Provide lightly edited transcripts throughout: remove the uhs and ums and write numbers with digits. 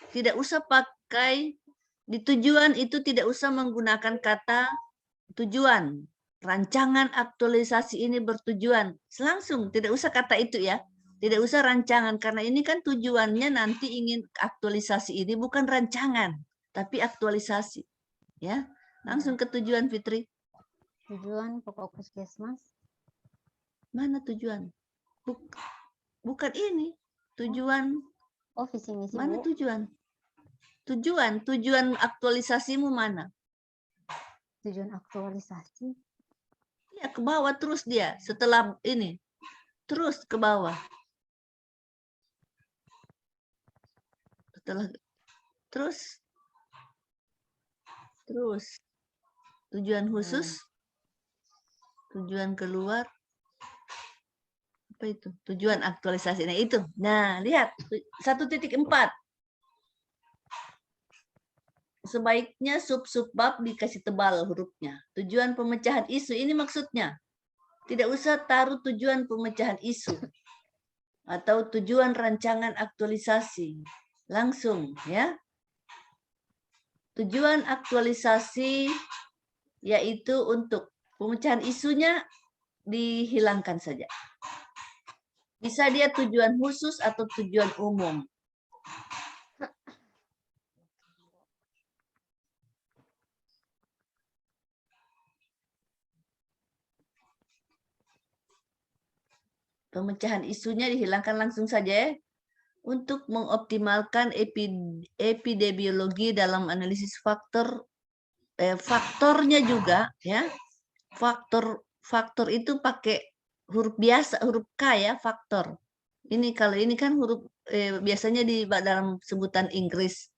tidak usah pakai di tujuan itu, tidak usah menggunakan kata tujuan. Rancangan aktualisasi ini bertujuan. Langsung, tidak usah kata itu ya. Tidak usah rancangan, karena ini kan tujuannya nanti ingin aktualisasi ini bukan rancangan, tapi aktualisasi. Ya, langsung ke tujuan, Fitri. Tujuan pokok puskesmas. Mana tujuan? Bukan ini. Tujuan. Oh, visi misi, Mana Bu. tujuan? Tujuan aktualisasimu mana? Tujuan aktualisasi. Ya, ke bawah terus dia. Setelah ini. Terus ke bawah. Setelah terus tujuan khusus, tujuan keluar, apa itu? Tujuan aktualisasi. Nah itu. Nah lihat 1.4. Sebaiknya sub bab dikasih tebal hurufnya. Tujuan pemecahan isu ini maksudnya. Tidak usah taruh tujuan pemecahan isu atau tujuan rancangan aktualisasi. Langsung ya. Tujuan aktualisasi yaitu untuk pemecahan isunya dihilangkan saja. Bisa dia tujuan khusus atau tujuan umum. Pemecahan isunya dihilangkan langsung saja ya. Untuk mengoptimalkan epidemiologi dalam analisis faktornya juga ya. Faktor itu pakai huruf biasa, huruf K ya, faktor. Ini kalau ini kan huruf biasanya di dalam sebutan Inggris.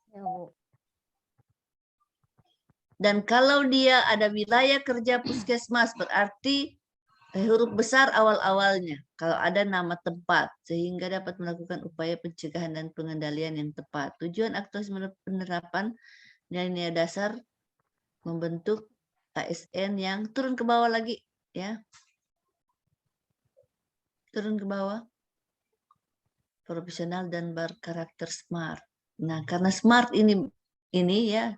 Ya, Bu. Dan kalau dia ada wilayah kerja puskesmas berarti huruf besar awal-awalnya. Kalau ada nama tempat sehingga dapat melakukan upaya pencegahan dan pengendalian yang tepat. Tujuan aktualisasi penerapan nilai-nilai dasar membentuk ASN yang turun ke bawah lagi ya. Turun ke bawah. Profesional dan berkarakter smart. Nah, karena smart ini ya,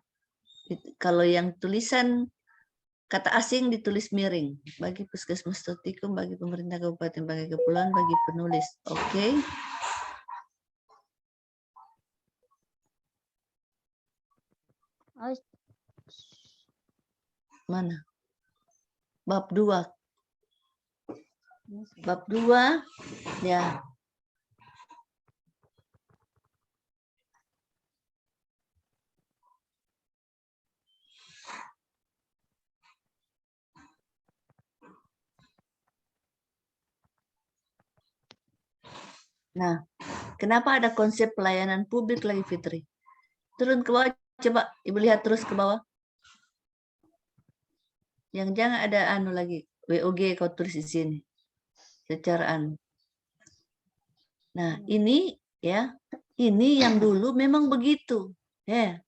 kalau yang tulisan kata asing ditulis miring. Bagi puskesmas Totikum, bagi pemerintah kabupaten, bagi kepulauan, bagi penulis. Oke. Mana? Bab 2. Bab 2 ya. Nah, kenapa ada konsep pelayanan publik lagi, Fitri? Turun ke bawah, coba Ibu lihat terus ke bawah. Yang jangan ada anu lagi, WOG kau tulis di sini. Secara anu. Nah, ini ya, ini yang dulu memang begitu. Ya.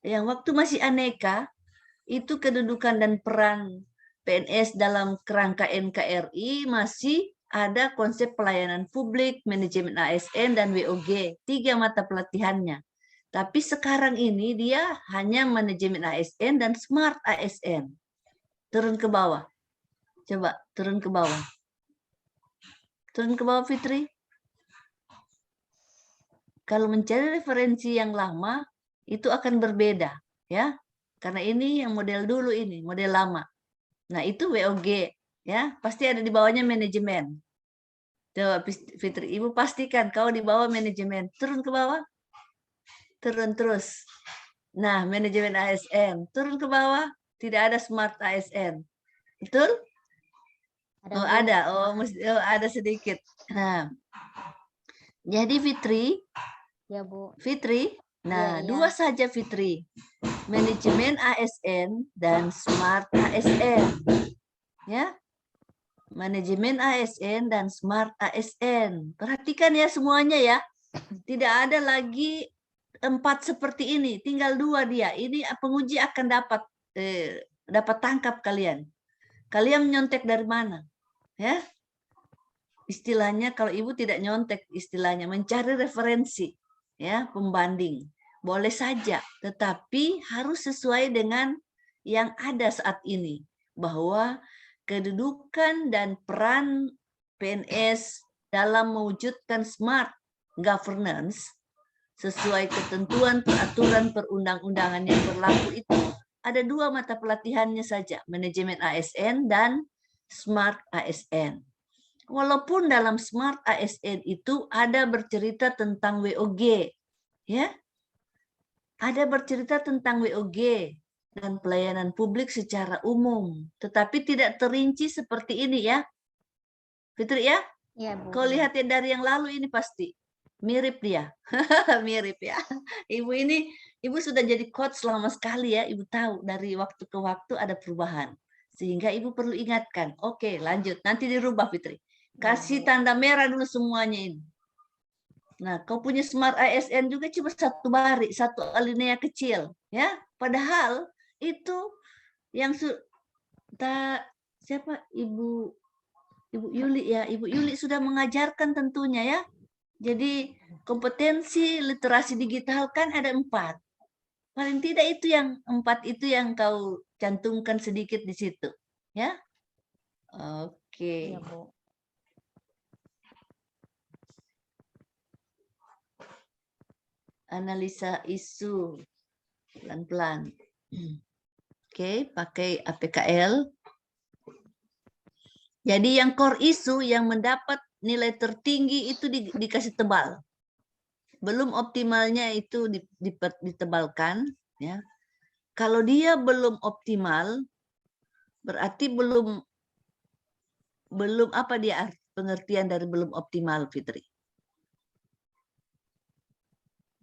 Yang waktu masih aneka, itu kedudukan dan peran PNS dalam kerangka NKRI masih ada konsep pelayanan publik, manajemen ASN, dan WOG. 3 mata pelatihannya. Tapi sekarang ini dia hanya manajemen ASN dan smart ASN. Turun ke bawah. Coba turun ke bawah. Turun ke bawah, Fitri. Kalau mencari referensi yang lama, itu akan berbeda. Ya, karena ini yang model dulu ini, model lama. Nah, itu WOG. Ya, pasti ada di bawahnya manajemen. Coba Fitri, Ibu pastikan kau di bawah manajemen. Turun ke bawah. Turun terus. Nah, manajemen ASN. Turun ke bawah. Tidak ada smart ASN. Betul? Ada, Oh, Bu. ada. Oh, ada sedikit. Nah, jadi Fitri. Ya, Bu. Fitri. Nah, Ya. dua saja Fitri. Manajemen ASN dan smart ASN. Ya. Manajemen ASN dan smart ASN. Perhatikan ya semuanya ya. Tidak ada lagi 4 seperti ini, tinggal 2 dia. Ini penguji akan dapat tangkap kalian. Kalian nyontek dari mana? Ya. Istilahnya kalau Ibu tidak nyontek, istilahnya mencari referensi. ya, pembanding. Boleh saja, tetapi harus sesuai dengan yang ada saat ini, bahwa kedudukan dan peran PNS dalam mewujudkan smart governance sesuai ketentuan peraturan perundang-undangan yang berlaku itu ada 2 mata pelatihannya saja, manajemen ASN dan smart ASN. Walaupun dalam smart ASN itu ada bercerita tentang WOG, ya, ada bercerita tentang WOG dan pelayanan publik secara umum, tetapi tidak terinci seperti ini ya, Fitri ya. Iya, Bu. Kau lihat ya dari yang lalu ini pasti mirip dia, mirip ya. Ibu sudah jadi coach lama sekali ya, ibu tahu dari waktu ke waktu ada perubahan. Sehingga ibu perlu ingatkan, oke lanjut, nanti dirubah Fitri. Kasih tanda merah dulu semuanya ini. Nah, kau punya smart ASN juga cuma 1 baris, 1 alinea kecil, ya. Padahal itu yang siapa Ibu Yuli ya, Ibu Yuli sudah mengajarkan tentunya ya. Jadi kompetensi literasi digital kan ada 4. Paling tidak itu yang 4 itu yang kau cantumkan sedikit di situ, ya. Oke. Iya, Bu. Analisa isu pelan-pelan. Oke, pakai APKL. Jadi yang core isu yang mendapat nilai tertinggi itu dikasih tebal. Belum optimalnya itu ditebalkan, ya. Kalau dia belum optimal, berarti belum apa dia pengertian dari belum optimal, Fitri?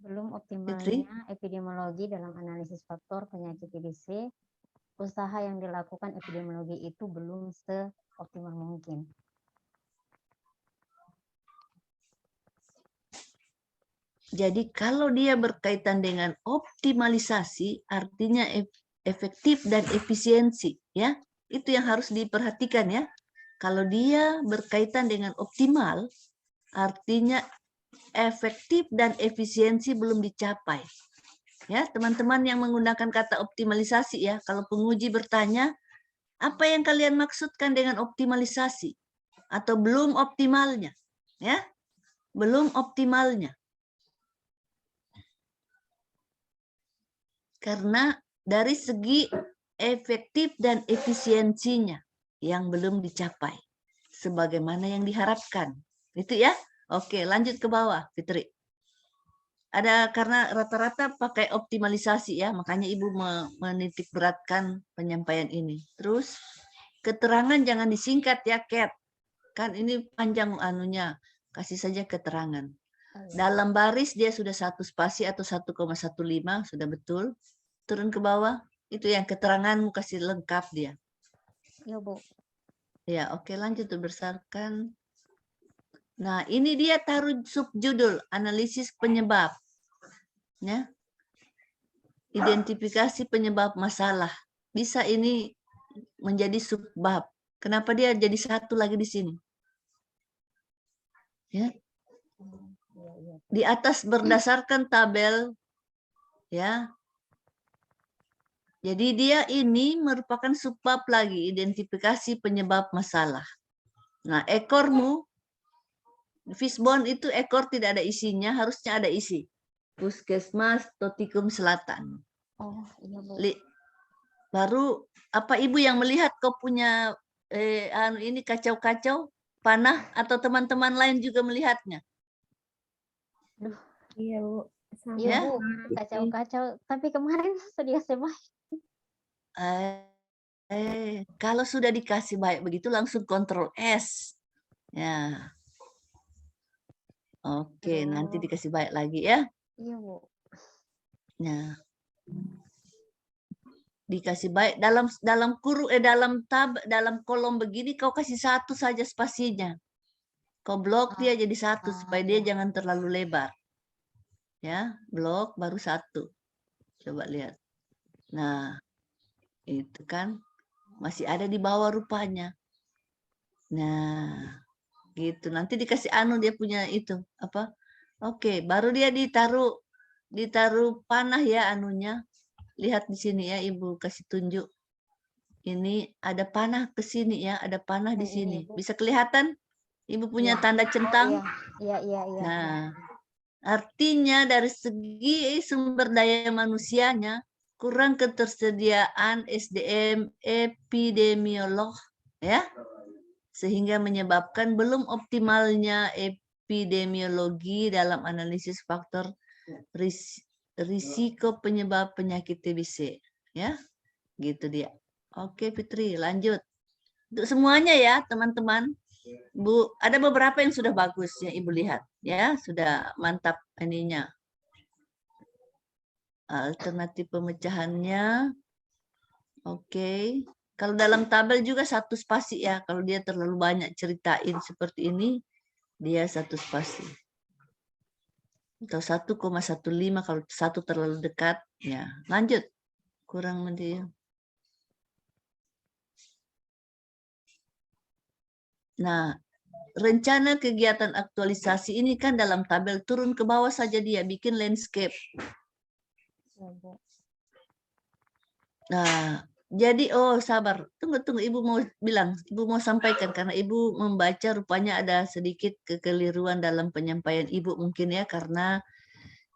Belum Fitri? optimalnya epidemiologi dalam analisis faktor penyakit TBC, usaha yang dilakukan epidemiologi itu belum seoptimal mungkin. Jadi kalau dia berkaitan dengan optimalisasi, artinya efektif dan efisiensi, ya. Itu yang harus diperhatikan ya. Kalau dia berkaitan dengan optimal, artinya efektif dan efisiensi belum dicapai. Ya, teman-teman yang menggunakan kata optimalisasi ya, kalau penguji bertanya, apa yang kalian maksudkan dengan optimalisasi? Atau belum optimalnya? Ya, belum optimalnya. Karena dari segi efektif dan efisiensinya yang belum dicapai sebagaimana yang diharapkan. Itu ya. Oke, lanjut ke bawah, Fitri. Ada karena rata-rata pakai optimalisasi ya, makanya Ibu menitik beratkan penyampaian ini. Terus keterangan jangan disingkat ya, Cat. Kan ini panjang anunya. Kasih saja keterangan. Dalam baris dia sudah 1 spasi atau 1,15 sudah betul. Turun ke bawah, itu yang keteranganmu kasih lengkap dia. Iya, Bu. Ya, oke lanjut berdasarkan. Nah, ini dia taruh subjudul analisis penyebab. Ya. Identifikasi penyebab masalah. Bisa ini menjadi subbab. Kenapa dia jadi 1 lagi di sini? Ya. Di atas berdasarkan tabel ya. Jadi dia ini merupakan subbab lagi, identifikasi penyebab masalah. Nah, ekormu, fishbone itu ekor tidak ada isinya, harusnya ada isi. Puskesmas Totikum Selatan. Oh, iya, Bu. Baru apa Ibu yang melihat kau punya ini kacau-kacau, panah atau teman-teman lain juga melihatnya? Iya, Bu. Iya, Ya? Bu. Kacau-kacau. Tapi kemarin sudah baik. Kalau sudah dikasih baik begitu langsung kontrol S. Ya. Oke, nanti dikasih baik lagi ya. Iya, Bu. Nah. Dikasih baik dalam dalam kolom begini kau kasih 1 saja spasinya. Kau blok dia jadi 1 supaya dia jangan terlalu lebar. Ya, blok baru 1. Coba lihat. Nah, itu kan masih ada di bawah rupanya. Nah, gitu. Nanti dikasih dia punya itu apa? Oke, baru dia ditaruh panah ya anunya. Lihat di sini ya, Ibu kasih tunjuk. Ini ada panah ke sini ya, ada panah di Yang ini, sini. Bu. Bisa kelihatan? Ibu punya Iya. tanda Oh, centang? iya. Nah, artinya dari segi sumber daya manusianya kurang ketersediaan SDM epidemiolog ya, sehingga menyebabkan belum optimalnya epidemiologi dalam analisis faktor risiko penyebab penyakit TBC ya. Gitu dia. Oke Fitri, lanjut. Untuk semuanya ya, teman-teman. Bu, ada beberapa yang sudah bagus yang Ibu lihat ya, sudah mantap ininya. Alternatif pemecahannya. Oke. Kalau dalam tabel juga satu spasi ya. Kalau dia terlalu banyak ceritain seperti ini, dia satu spasi. Atau 1,15 kalau satu terlalu dekat. Ya, lanjut. Kurang dia. Nah, rencana kegiatan aktualisasi ini kan dalam tabel turun ke bawah saja dia bikin landscape. Iya, Bu. Nah, jadi sabar. Tunggu Ibu mau bilang, Ibu mau sampaikan karena Ibu membaca rupanya ada sedikit kekeliruan dalam penyampaian Ibu mungkin ya karena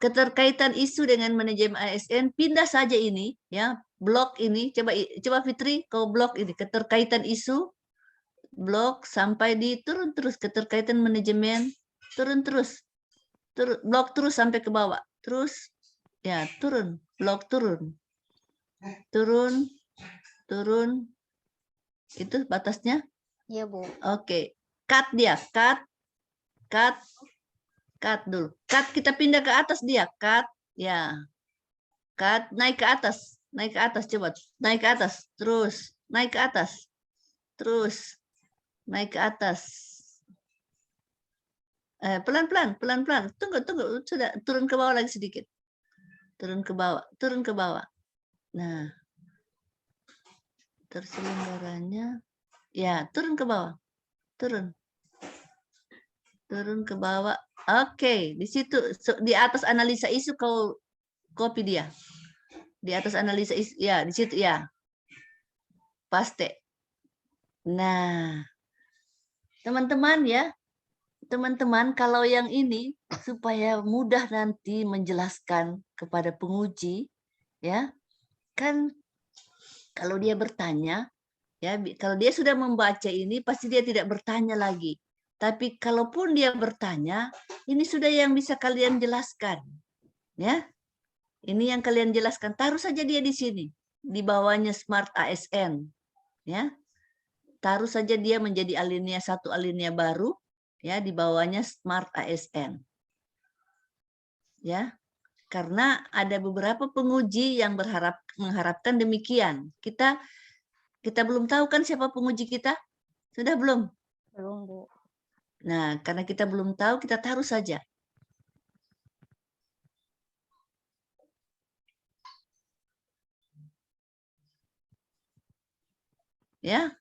keterkaitan isu dengan manajemen ASN pindah saja ini ya, blok ini coba Fitri kau blok ini keterkaitan isu blok sampai di turun terus keterkaitan manajemen turun terus blok terus sampai ke bawah terus ya turun blok turun itu batasnya. Iya, Bu. Oke, cut dia cut dulu cut kita pindah ke atas dia cut ya cut naik ke atas coba naik ke atas terus naik ke atas terus naik ke atas pelan-pelan tunggu sudah turun ke bawah lagi sedikit turun ke bawah nah terselenggaranya ya turun ke bawah turun ke bawah oke di situ di atas analisa isu kau copy dia di atas analisa isu ya di situ ya paste. Nah teman-teman ya teman-teman kalau yang ini supaya mudah nanti menjelaskan kepada penguji ya kan kalau dia bertanya ya kalau dia sudah membaca ini pasti dia tidak bertanya lagi tapi kalaupun dia bertanya ini sudah yang bisa kalian jelaskan ya ini yang kalian jelaskan taruh saja dia di sini di bawahnya Smart ASN ya taruh saja dia menjadi alinea satu alinea baru ya di bawahnya Smart ASN ya karena ada beberapa penguji yang mengharapkan demikian kita belum tahu kan siapa penguji kita sudah belum Belum, Bu. nah karena kita belum tahu kita taruh saja ya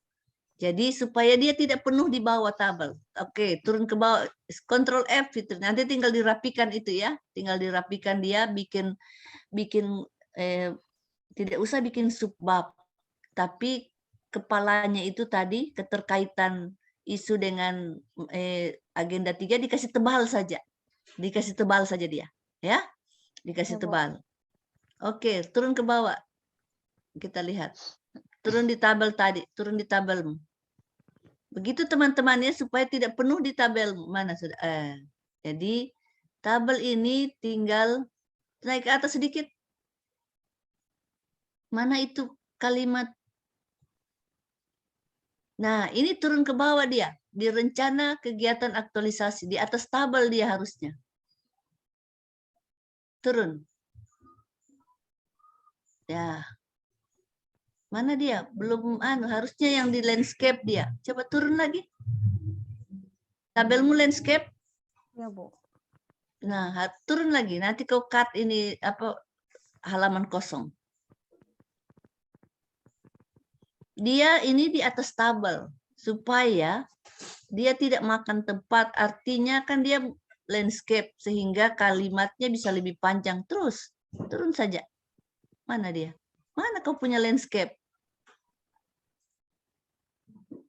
jadi supaya dia tidak penuh di bawah tabel. Oke, turun ke bawah. Ctrl F itu. Nanti tinggal dirapikan itu ya. Tinggal dirapikan dia bikin tidak usah bikin subbab. Tapi kepalanya itu tadi keterkaitan isu dengan agenda 3 dikasih tebal saja. Dikasih tebal saja dia, ya. Dikasih Ya, Bu. tebal. Oke, turun ke bawah. Kita lihat. Turun di tabel tadi, turun di tabelmu. Begitu teman-temannya supaya tidak penuh di tabel mana sudah. Jadi tabel ini tinggal naik ke atas sedikit. Mana itu kalimat? Nah, ini turun ke bawah dia. Di rencana kegiatan aktualisasi. Di atas tabel dia harusnya. Turun. Ya. Mana dia? Belum harusnya yang di landscape dia. Coba turun lagi. Tabelmu landscape. Ya, Bu. Nah, turun lagi. Nanti kau cut ini halaman kosong. Dia ini di atas tabel supaya dia tidak makan tempat. Artinya kan dia landscape sehingga kalimatnya bisa lebih panjang. Terus turun saja. Mana dia? Mana kau punya landscape?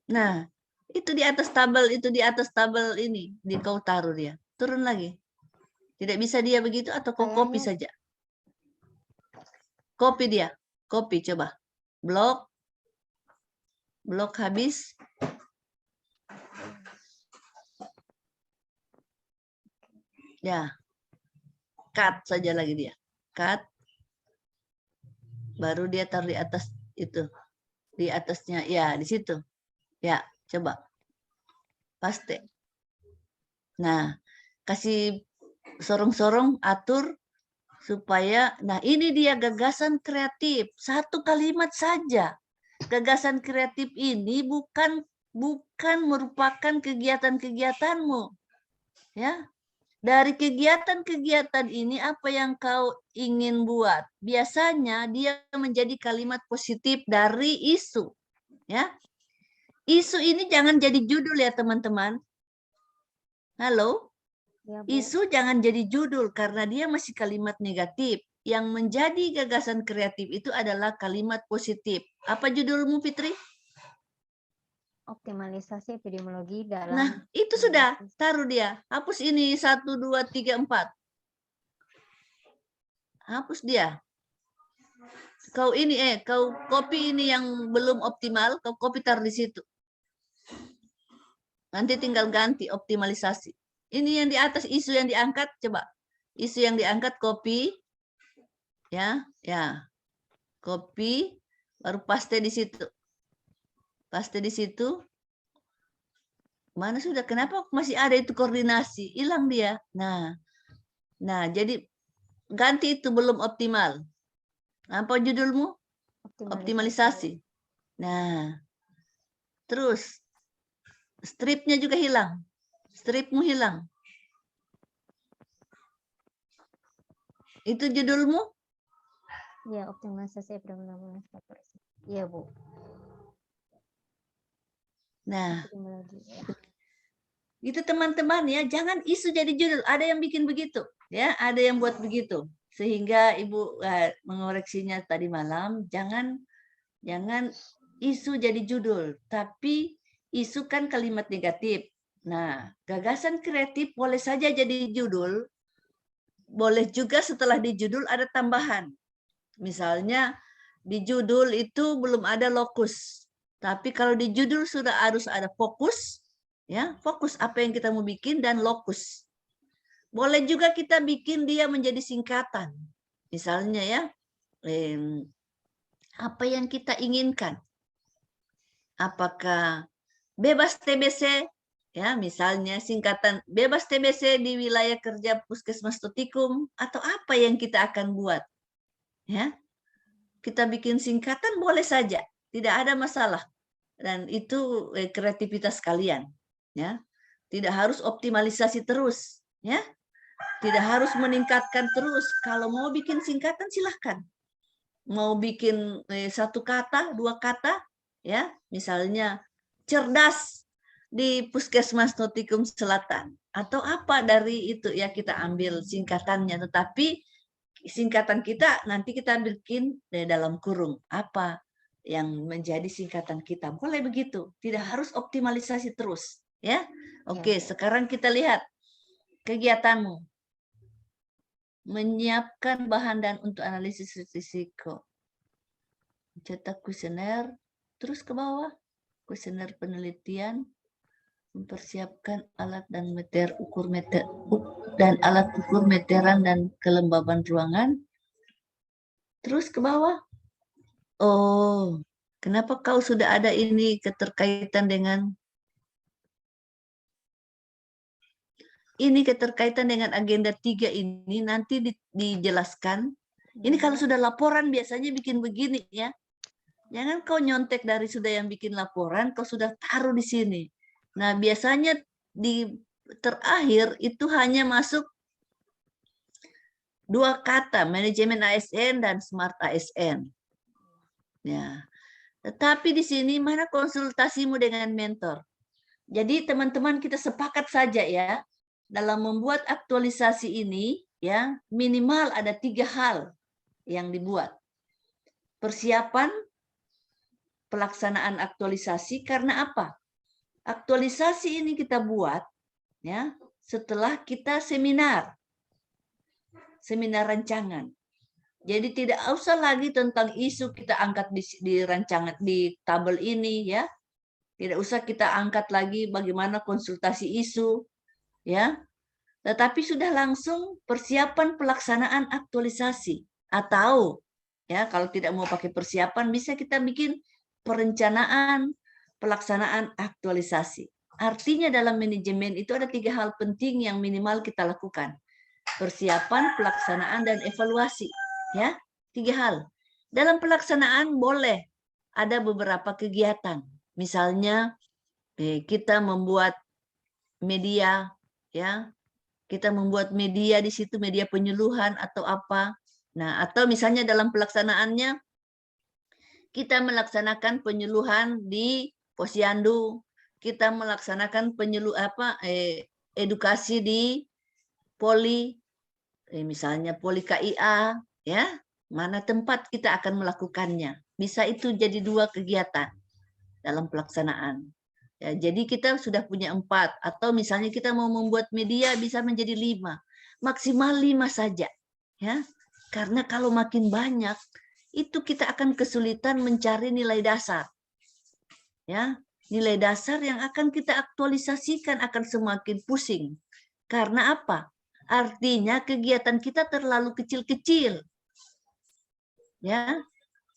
Nah, itu di atas tabel ini, di kau taruh dia. Turun lagi. Tidak bisa dia begitu atau kau copy saja? Copy dia. Copy coba. Blok habis. Ya. Cut saja lagi dia. Cut. Baru dia taruh di atas itu. Di atasnya. Ya, di situ. Ya, coba. Paste. Nah, kasih sorong-sorong, atur supaya, nah ini dia gagasan kreatif. Satu kalimat saja. Gagasan kreatif ini bukan merupakan kegiatan-kegiatanmu. Ya. Dari kegiatan-kegiatan ini apa yang kau ingin buat? Biasanya dia menjadi kalimat positif dari isu. Ya. Isu ini jangan jadi judul ya teman-teman. Halo? Ya, Bu. Isu jangan jadi judul karena dia masih kalimat negatif. Yang menjadi gagasan kreatif itu adalah kalimat positif. Apa judulmu, Fitri? Optimalisasi epidemiologi dalam... Nah, itu sudah. Taruh dia. Hapus ini 1, 2, 3, 4. Hapus dia. Kau copy ini yang belum optimal, kau copy taruh di situ. Nanti tinggal ganti optimalisasi. Ini yang di atas isu yang diangkat, coba. Isu yang diangkat copy. Ya. Copy, baru paste di situ. Paste di situ. Mana sudah? Kenapa masih ada itu koordinasi? Hilang dia. Nah, jadi ganti itu belum optimal. Apa judulmu? Optimalisasi. Nah, terus stripnya juga hilang. Stripmu hilang. Itu judulmu? Ya, optimalisasi epidemiologi. Iya, Bu. Nah, itu teman-teman ya, jangan isu jadi judul. Ada yang bikin begitu, ya, ada yang buat begitu. Sehingga Ibu mengoreksinya tadi malam, jangan isu jadi judul, tapi isu kan kalimat negatif. Nah, gagasan kreatif boleh saja jadi judul, boleh juga setelah di judul ada tambahan. Misalnya di judul itu belum ada lokus, tapi kalau di judul sudah harus ada fokus, ya, fokus apa yang kita mau bikin dan lokus. Boleh juga kita bikin dia menjadi singkatan. Misalnya ya, apa yang kita inginkan. Apakah bebas TBC, ya misalnya singkatan bebas TBC di wilayah kerja Puskesmas Tutikum, atau apa yang kita akan buat. Ya, kita bikin singkatan boleh saja, tidak ada masalah. Dan itu kreativitas kalian, ya. Tidak harus optimalisasi terus, ya. Tidak harus meningkatkan terus. Kalau mau bikin singkatan silahkan. Mau bikin 1 kata, 2 kata, ya. Misalnya cerdas di Puskesmas Notikum Selatan atau apa dari itu ya, kita ambil singkatannya, tetapi singkatan kita nanti kita bikin dalam kurung apa yang menjadi singkatan kita. Boleh begitu, tidak harus optimalisasi terus, ya. Oke, sekarang kita lihat kegiatanmu. Menyiapkan bahan dan untuk analisis risiko. Cetak kuesioner, terus ke bawah. Kuesioner penelitian, mempersiapkan alat dan alat ukur meteran dan kelembaban ruangan. Terus ke bawah. Oh, kenapa kau sudah ada ini keterkaitan dengan agenda 3 ini nanti dijelaskan. Ini kalau sudah laporan biasanya bikin begini ya. Jangan kau nyontek dari sudah yang bikin laporan, kau sudah taruh di sini. Nah, biasanya di terakhir itu hanya masuk 2 kata, manajemen ASN dan smart ASN. Ya. Tetapi di sini mana konsultasimu dengan mentor? Jadi teman-teman kita sepakat saja ya. dalam membuat aktualisasi ini, ya, minimal ada 3 hal yang dibuat. Persiapan pelaksanaan aktualisasi, karena apa? Aktualisasi ini kita buat, ya, setelah kita seminar rancangan. Jadi tidak usah lagi tentang isu kita angkat di rancangan di tabel ini, ya. Tidak usah kita angkat lagi bagaimana konsultasi isu, ya. Tetapi sudah langsung persiapan pelaksanaan aktualisasi, atau ya kalau tidak mau pakai persiapan bisa kita bikin perencanaan pelaksanaan aktualisasi. Artinya dalam manajemen itu ada 3 hal penting yang minimal kita lakukan. Persiapan, pelaksanaan, dan evaluasi. Ya, 3 hal. Dalam pelaksanaan boleh ada beberapa kegiatan. Misalnya kita membuat media, ya. Kita membuat media di situ, media penyuluhan atau apa. Nah, atau misalnya dalam pelaksanaannya kita melaksanakan penyuluhan di Posyandu, kita melaksanakan edukasi di Poli, misalnya Poli KIA, ya, mana tempat kita akan melakukannya. Bisa itu jadi 2 kegiatan dalam pelaksanaan. Ya, jadi kita sudah punya 4, atau misalnya kita mau membuat media bisa menjadi 5, maksimal 5 saja, ya. Karena kalau makin banyak, itu kita akan kesulitan mencari nilai dasar, ya. Nilai dasar yang akan kita aktualisasikan akan semakin pusing. Karena apa? Artinya kegiatan kita terlalu kecil-kecil, ya.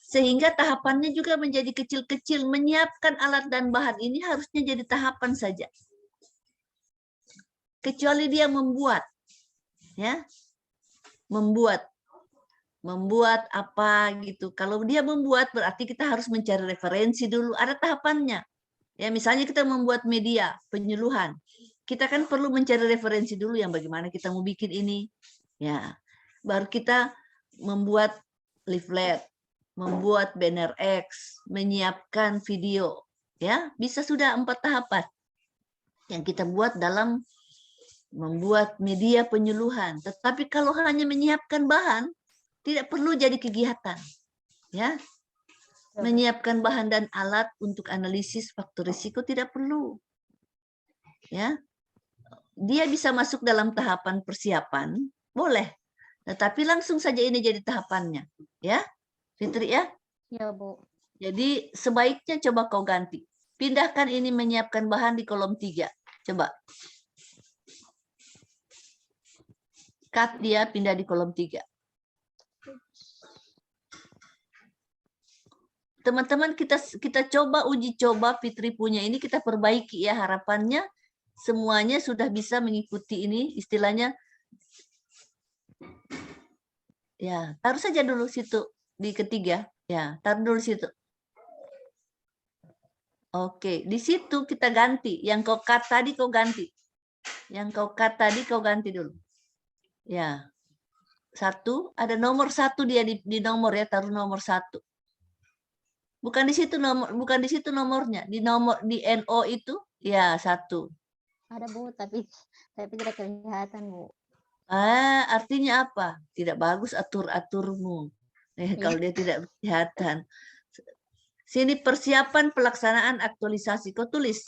Sehingga tahapannya juga menjadi kecil-kecil. Menyiapkan alat dan bahan ini harusnya jadi tahapan saja. Kecuali dia membuat, ya, membuat apa gitu. Kalau dia membuat berarti kita harus mencari referensi dulu. Ada tahapannya. Ya, misalnya kita membuat media penyuluhan, kita kan perlu mencari referensi dulu yang bagaimana kita mau bikin ini. Ya, baru kita membuat leaflet, membuat banner X, menyiapkan video, ya, bisa sudah 4 tahapan yang kita buat dalam membuat media penyuluhan. Tetapi kalau hanya menyiapkan bahan, tidak perlu jadi kegiatan, ya. Menyiapkan bahan dan alat untuk analisis faktor risiko tidak perlu, ya. Dia bisa masuk dalam tahapan persiapan, boleh. Tetapi langsung saja ini jadi tahapannya, ya. Fitri, ya. Ya, Bu. Jadi sebaiknya coba kau ganti. Pindahkan ini menyiapkan bahan di kolom 3. Coba. Cut dia, pindah di kolom 3. Teman-teman kita coba uji coba Fitri punya ini, kita perbaiki ya, harapannya semuanya sudah bisa mengikuti ini, istilahnya. Ya, taruh saja dulu situ di ketiga. Ya, taruh dulu situ. Oke, di situ kita ganti. Yang kau cut tadi kau ganti. Yang kau cut tadi kau ganti dulu. Ya. 1, ada nomor 1 dia di nomor ya, taruh nomor 1. Bukan di situ nomornya. Di nomor di NO itu ya 1. Ada, Bu, tapi tidak kelihatan, Bu. Artinya apa? Tidak bagus atur-aturmu. Kalau dia tidak kelihatan. Sini persiapan pelaksanaan aktualisasi. Kau tulis.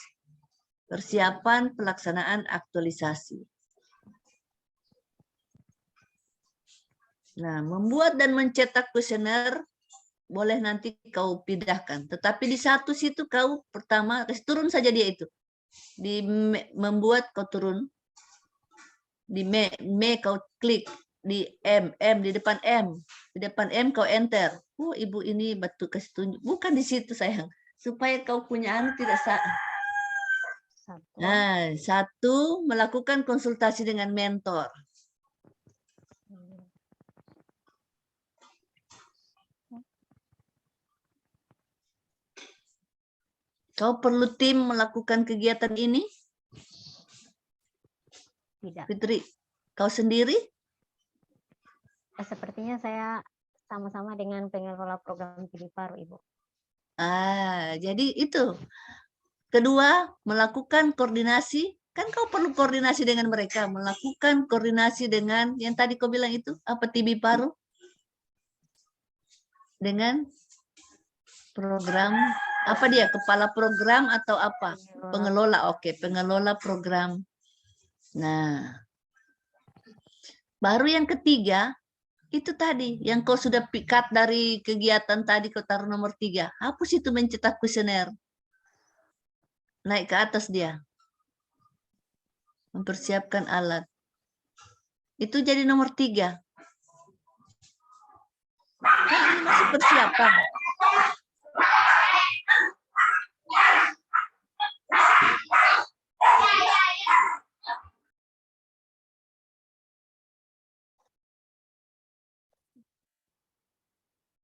Persiapan pelaksanaan aktualisasi. Nah, membuat dan mencetak kuesioner boleh nanti kau pindahkan. Tetapi di satu situ kau pertama, turun saja dia itu. Di membuat kau turun. Di me kau klik, di M di depan M, kau enter. Oh, ibu ini batu kasih tunjuk, bukan di situ sayang, supaya kau punya anu tidak salah. Nah, 1, melakukan konsultasi dengan mentor. Kau perlu tim melakukan kegiatan ini? Tidak. Fitri, kau sendiri? Sepertinya saya sama-sama dengan pengelola program studi paru, Ibu. Jadi itu. Kedua, melakukan koordinasi Kan kau perlu koordinasi dengan mereka, melakukan koordinasi dengan yang tadi kau bilang itu, apa TB Paru? Dengan program, apa dia, kepala program atau apa? Pengelola, oke, pengelola program. Nah, baru yang ketiga, itu tadi, yang kau sudah pikat dari kegiatan tadi, kau taruh nomor 3. Hapus itu mencetak kuesioner. Naik ke atas dia. Mempersiapkan alat. Itu jadi nomor 3. Kan ini masih persiapan.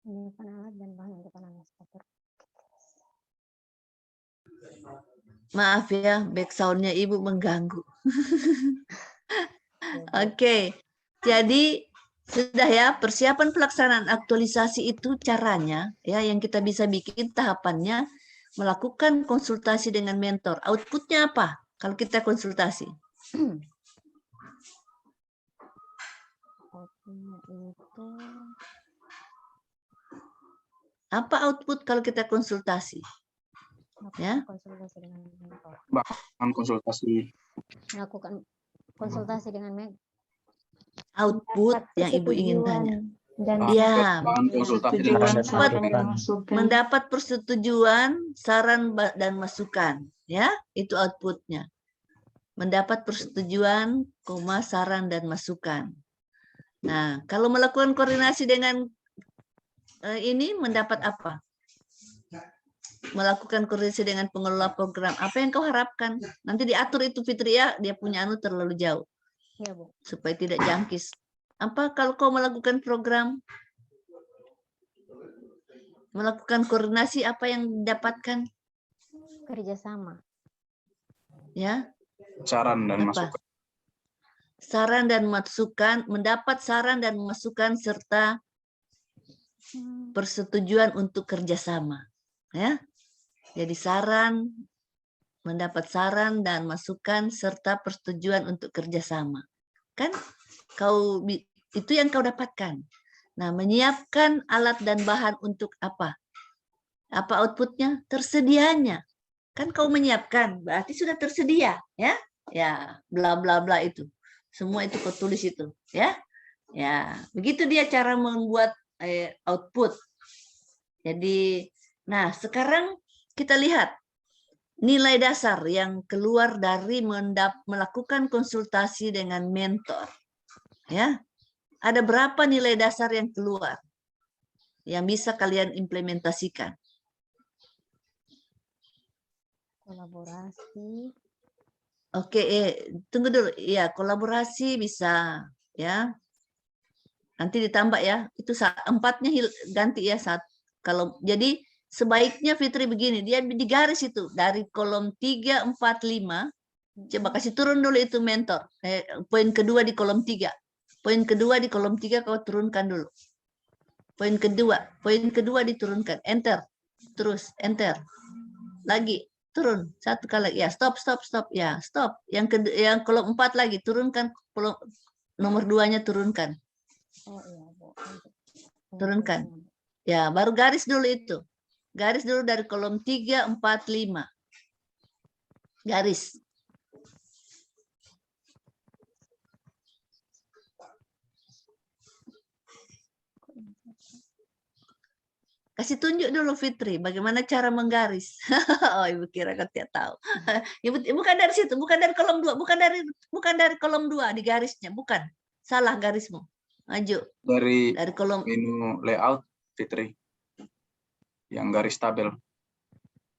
Menyiapkan alat dan bahan untuk analisis faktor. Maaf ya, back sound-nya Ibu mengganggu. Oke, jadi sudah ya, persiapan pelaksanaan aktualisasi itu caranya, ya, yang kita bisa bikin tahapannya, melakukan konsultasi dengan mentor. Outputnya apa kalau kita konsultasi? Outputnya itu Apa output kalau kita konsultasi? Ya. konsultasi dengan mentor. Bahkan konsultasi. Melakukan konsultasi dengan mentor. Output yang Ibu ingin tanya. Dan Ya, konsultasi mendapat persetujuan, saran dan masukan, ya, itu outputnya. Mendapat persetujuan, saran dan masukan. Nah, kalau melakukan koordinasi dengan ini mendapat apa? Melakukan koordinasi dengan pengelola program. Apa yang kau harapkan? Nanti diatur itu Fitri ya, dia punya terlalu jauh. Ya, Bu. Supaya tidak jangkis. Apa kalau kau melakukan program? Melakukan koordinasi, apa yang didapatkan? Kerjasama. Ya. Saran dan Apa? masukan. Saran dan masukan, mendapat saran dan masukan serta persetujuan untuk kerjasama. Ya. Jadi saran, mendapat saran dan masukan serta persetujuan untuk kerjasama. Kan kau itu yang kau dapatkan. Nah, menyiapkan alat dan bahan untuk apa? Apa outputnya? Tersedianya. Kan kau menyiapkan, berarti sudah tersedia, ya? Ya, bla bla bla itu. Semua itu kau tulis itu, ya? Ya, begitu dia cara membuat output. Jadi, nah sekarang kita lihat nilai dasar yang keluar dari melakukan konsultasi dengan mentor. Ya. Ada berapa nilai dasar yang keluar yang bisa kalian implementasikan? Kolaborasi. Oke, tunggu dulu. Ya, kolaborasi bisa, ya. Nanti ditambah ya. Itu 4-nya ganti ya, 1. Kalau jadi sebaiknya Fitri begini, dia digaris itu dari kolom 3, 4, 5. Coba kasih turun dulu itu mentor. Poin kedua di kolom 3. Poin kedua di kolom 3 kau turunkan dulu. Poin kedua diturunkan. Enter. Terus enter. Lagi turun 1 kali. Ya, stop. Ya, stop. Yang kolom 4 lagi turunkan, nomor 2-nya turunkan. Oh iya, Bu. Turunkan. Ya, baru garis dulu itu. Garis dulu dari kolom 3, 4, 5. Garis. Kasih tunjuk dulu Fitri, bagaimana cara menggaris. Oh, Ibu kira kau tidak tahu. Ibu, bukan dari situ, bukan dari kolom 2, bukan dari kolom 2 di garisnya, bukan. Salah garismu. Maju. Dari kolom menu layout, Fitri. Yang garis tabel.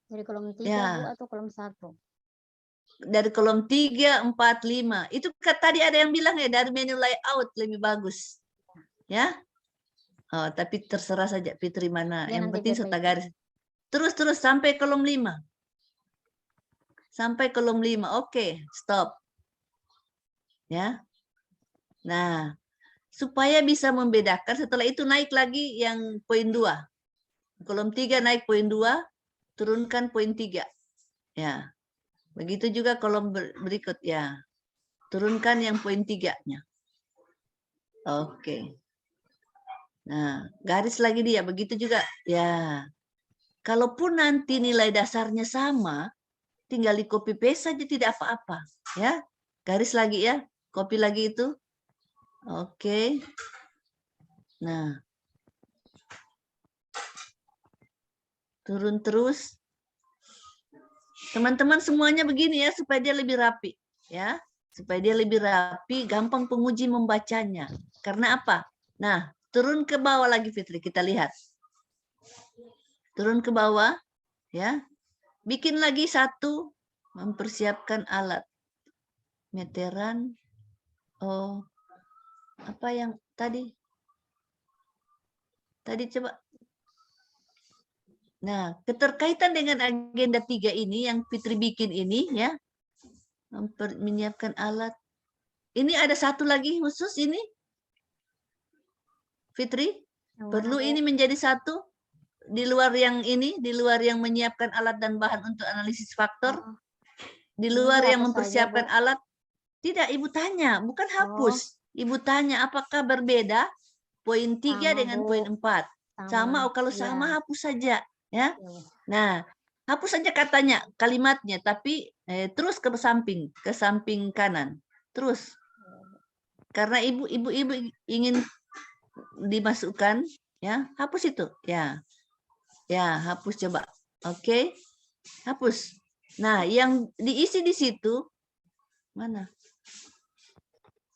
Dari kolom 3, Ya. Bu, atau kolom 1? Dari kolom 3, 4, 5. Itu tadi ada yang bilang ya, dari menu layout lebih bagus. Ya. Oh, tapi terserah saja Fitri mana. Ya, Yang nanti penting Fitri serta itu. garis. Terus sampai kolom 5. Sampai kolom 5. Oke, stop. Ya. Nah, supaya bisa membedakan, setelah itu naik lagi yang poin 2. Kolom 3 naik poin 2, turunkan poin 3. Ya. Begitu juga kolom berikut ya. Turunkan yang poin 3-nya. Oke. Nah, garis lagi dia. Begitu juga. Ya. Kalaupun nanti nilai dasarnya sama, tinggal di copy paste saja, tidak apa-apa. Ya. Garis lagi ya. Copy lagi itu. Oke. Nah. Turun terus. Teman-teman semuanya begini ya, supaya dia lebih rapi. Ya. Supaya dia lebih rapi, gampang penguji membacanya. Karena apa? Nah, turun ke bawah lagi Fitri, kita lihat. Turun ke bawah, ya. Bikin lagi satu, mempersiapkan alat. Meteran, oh, apa yang tadi? Tadi coba. Nah, keterkaitan dengan agenda 3 ini, yang Fitri bikin ini, ya. Menyiapkan alat. Ini ada satu lagi khusus ini. Fitri, Yang perlu mana, Bu? ini menjadi satu di luar yang ini, di luar yang menyiapkan alat dan bahan untuk analisis faktor, Oh, di ini luar yang dihapus saja, mempersiapkan Bu. alat. Tidak, Ibu tanya, bukan hapus. Ibu tanya apakah berbeda poin 3 Sama, dengan Bu. poin 4. Sama, oh, kalau Iya. sama hapus saja, ya. Iya, Bu. Nah, hapus saja katanya, kalimatnya, tapi terus ke samping kanan. Terus. Karena ibu ingin dimasukkan, ya, hapus itu, ya. Ya, hapus coba. Oke. Hapus. Nah, yang diisi di situ mana?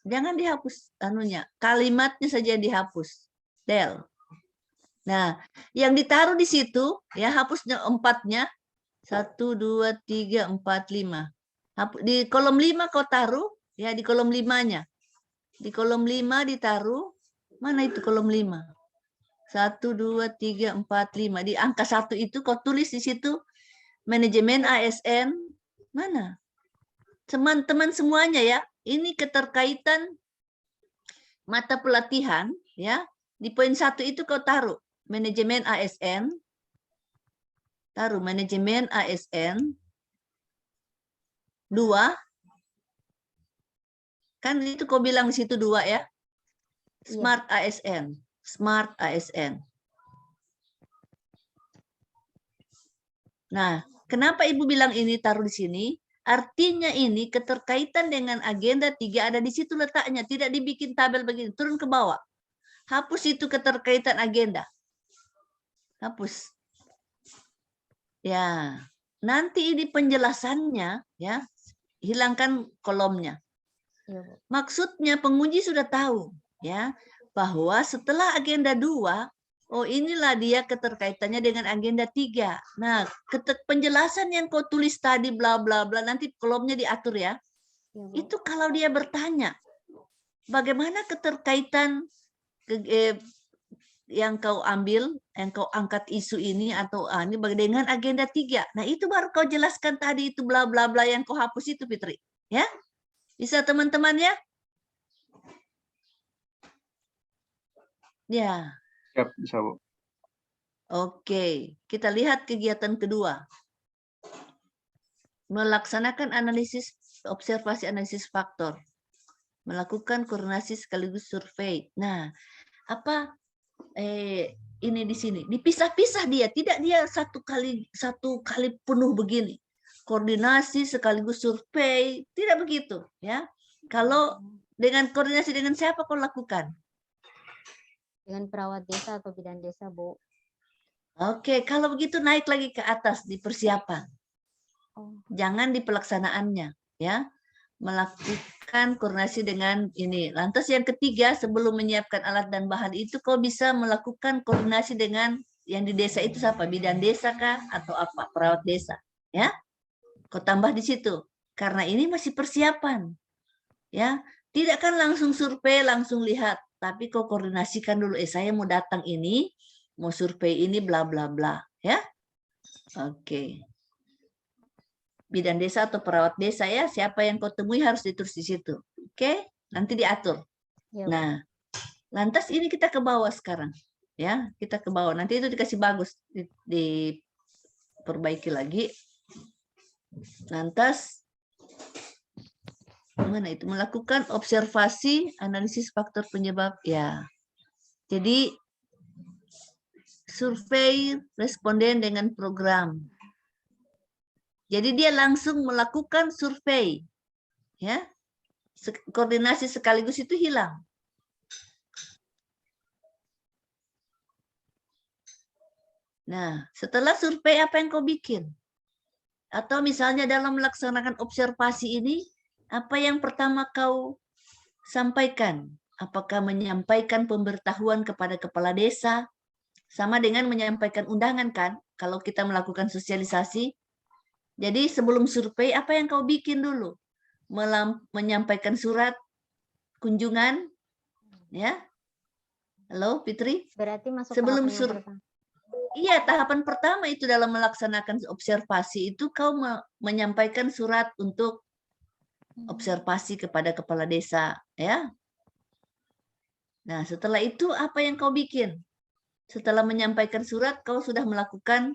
Jangan dihapus anunya, kalimatnya saja yang dihapus. Del. Nah, yang ditaruh di situ, ya, hapusnya 4-nya. 1, 2, 3, 4, 5. Di kolom 5 kau taruh, ya, di kolom 5-nya. Di kolom 5 ditaruh, mana itu kolom 5? 1, 2, 3, 4, 5. Di angka 1 itu kau tulis di situ, manajemen ASN, mana? Teman-teman semuanya ya, ini keterkaitan mata pelatihan, ya. Di poin 1 itu kau taruh, manajemen ASN, taruh manajemen ASN, 2, kan itu kau bilang di situ 2 ya, smart ASN, smart ASN. Nah, kenapa Ibu bilang ini taruh di sini? Artinya ini keterkaitan dengan agenda 3 ada di situ letaknya, tidak dibikin tabel begini, turun ke bawah. Hapus itu keterkaitan agenda. Hapus. Ya, nanti ini penjelasannya, ya, hilangkan kolomnya. Iya, Bu. Maksudnya penguji sudah tahu, ya, bahwa setelah agenda 2, oh inilah dia keterkaitannya dengan agenda 3. Nah, penjelasan yang kau tulis tadi bla bla bla, nanti kolomnya diatur ya. Iya, Bu. Itu kalau dia bertanya, bagaimana keterkaitan yang kau ambil, yang kau angkat isu ini atau ini dengan agenda 3. Nah, itu baru kau jelaskan tadi itu bla bla bla yang kau hapus itu, Fitri. Ya? Bisa teman-teman ya? Ya. Siap, bisa, Bu. Oke, kita lihat kegiatan kedua. Melaksanakan analisis observasi analisis faktor. Melakukan koordinasi sekaligus survei. Nah, apa ini di sini dipisah-pisah dia, tidak dia satu kali penuh begini. Koordinasi sekaligus survei, tidak begitu, ya. Kalau dengan koordinasi dengan siapa kau lakukan? Dengan perawat desa atau bidan desa, Bu. Oke, kalau begitu naik lagi ke atas di persiapan. Oh. Jangan di pelaksanaannya, ya. Melakukan koordinasi dengan ini. Lantas yang ketiga, sebelum menyiapkan alat dan bahan itu, kau bisa melakukan koordinasi dengan yang di desa itu siapa? Bidan desa kah? Atau apa? Perawat desa. Ya, kau tambah di situ. Karena ini masih persiapan. Ya, tidak kan langsung survei, langsung lihat. Tapi kau koordinasikan dulu. Saya mau datang ini, mau survei ini, bla bla bla. Ya, oke. Bidan desa atau perawat desa ya, siapa yang kau temui harus ditulis di situ. Oke, nanti diatur. Ya, nah, lantas ini kita ke bawah sekarang. Ya, kita ke bawah. Nanti itu dikasih bagus, diperbaiki lagi. Lantas Mana itu? Melakukan observasi, analisis faktor penyebab. Ya. Jadi survei responden dengan program. Jadi dia langsung melakukan survei. Ya. Koordinasi sekaligus itu hilang. Nah, setelah survei apa yang kau bikin? Atau misalnya dalam melaksanakan observasi ini, apa yang pertama kau sampaikan? Apakah menyampaikan pemberitahuan kepada kepala desa? Sama dengan menyampaikan undangan kan? Kalau kita melakukan sosialisasi. Jadi sebelum survei, apa yang kau bikin dulu? Menyampaikan surat kunjungan, ya? Halo, Fitri? Berarti masuk Sebelum tahapan yang pertama. Iya, tahapan pertama itu dalam melaksanakan observasi itu kau menyampaikan surat untuk observasi kepada kepala desa, ya. Nah, setelah itu apa yang kau bikin? Setelah menyampaikan surat, kau sudah melakukan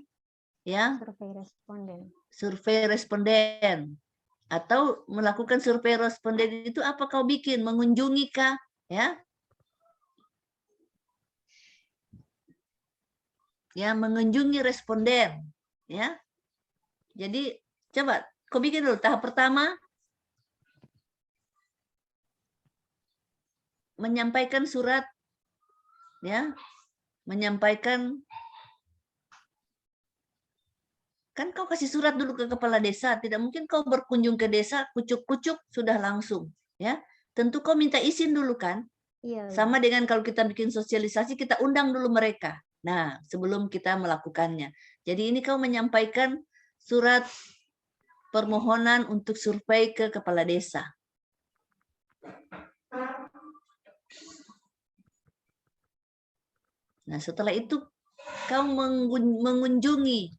ya Survei responden. survei responden. Atau melakukan survei responden itu apa kau bikin? Mengunjungi kah? Ya. Ya, mengunjungi responden, ya. Jadi coba kau bikin dulu tahap pertama, menyampaikan surat, ya, menyampaikan, kan kau kasih surat dulu ke kepala desa, tidak mungkin kau berkunjung ke desa kucuk-kucuk sudah langsung, ya. Tentu kau minta izin dulu kan. Iya. Sama dengan kalau kita bikin sosialisasi, kita undang dulu mereka. Nah, sebelum kita melakukannya. Jadi ini kau menyampaikan surat permohonan untuk survei ke kepala desa. Nah, setelah itu kau mengunjungi,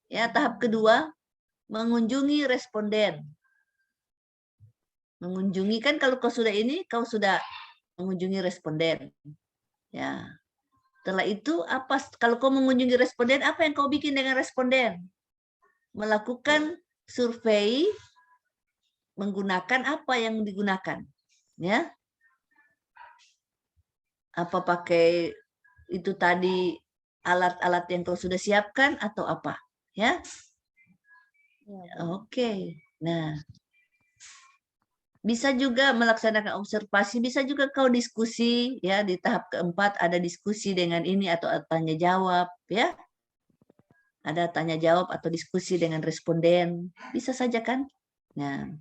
ya tahap kedua, mengunjungi responden. Mengunjungi kan kalau kau sudah ini, kau sudah mengunjungi responden. Ya. Setelah itu apa? Kalau kau mengunjungi responden, apa yang kau bikin dengan responden? Melakukan survei menggunakan apa yang digunakan, ya? Apa pakai itu tadi alat-alat yang kau sudah siapkan atau apa, ya? Oke. Nah, bisa juga melaksanakan observasi, bisa juga kau diskusi, ya di tahap keempat ada diskusi dengan ini atau tanya jawab, ya. Ada tanya jawab atau diskusi dengan responden, bisa saja kan? Nah,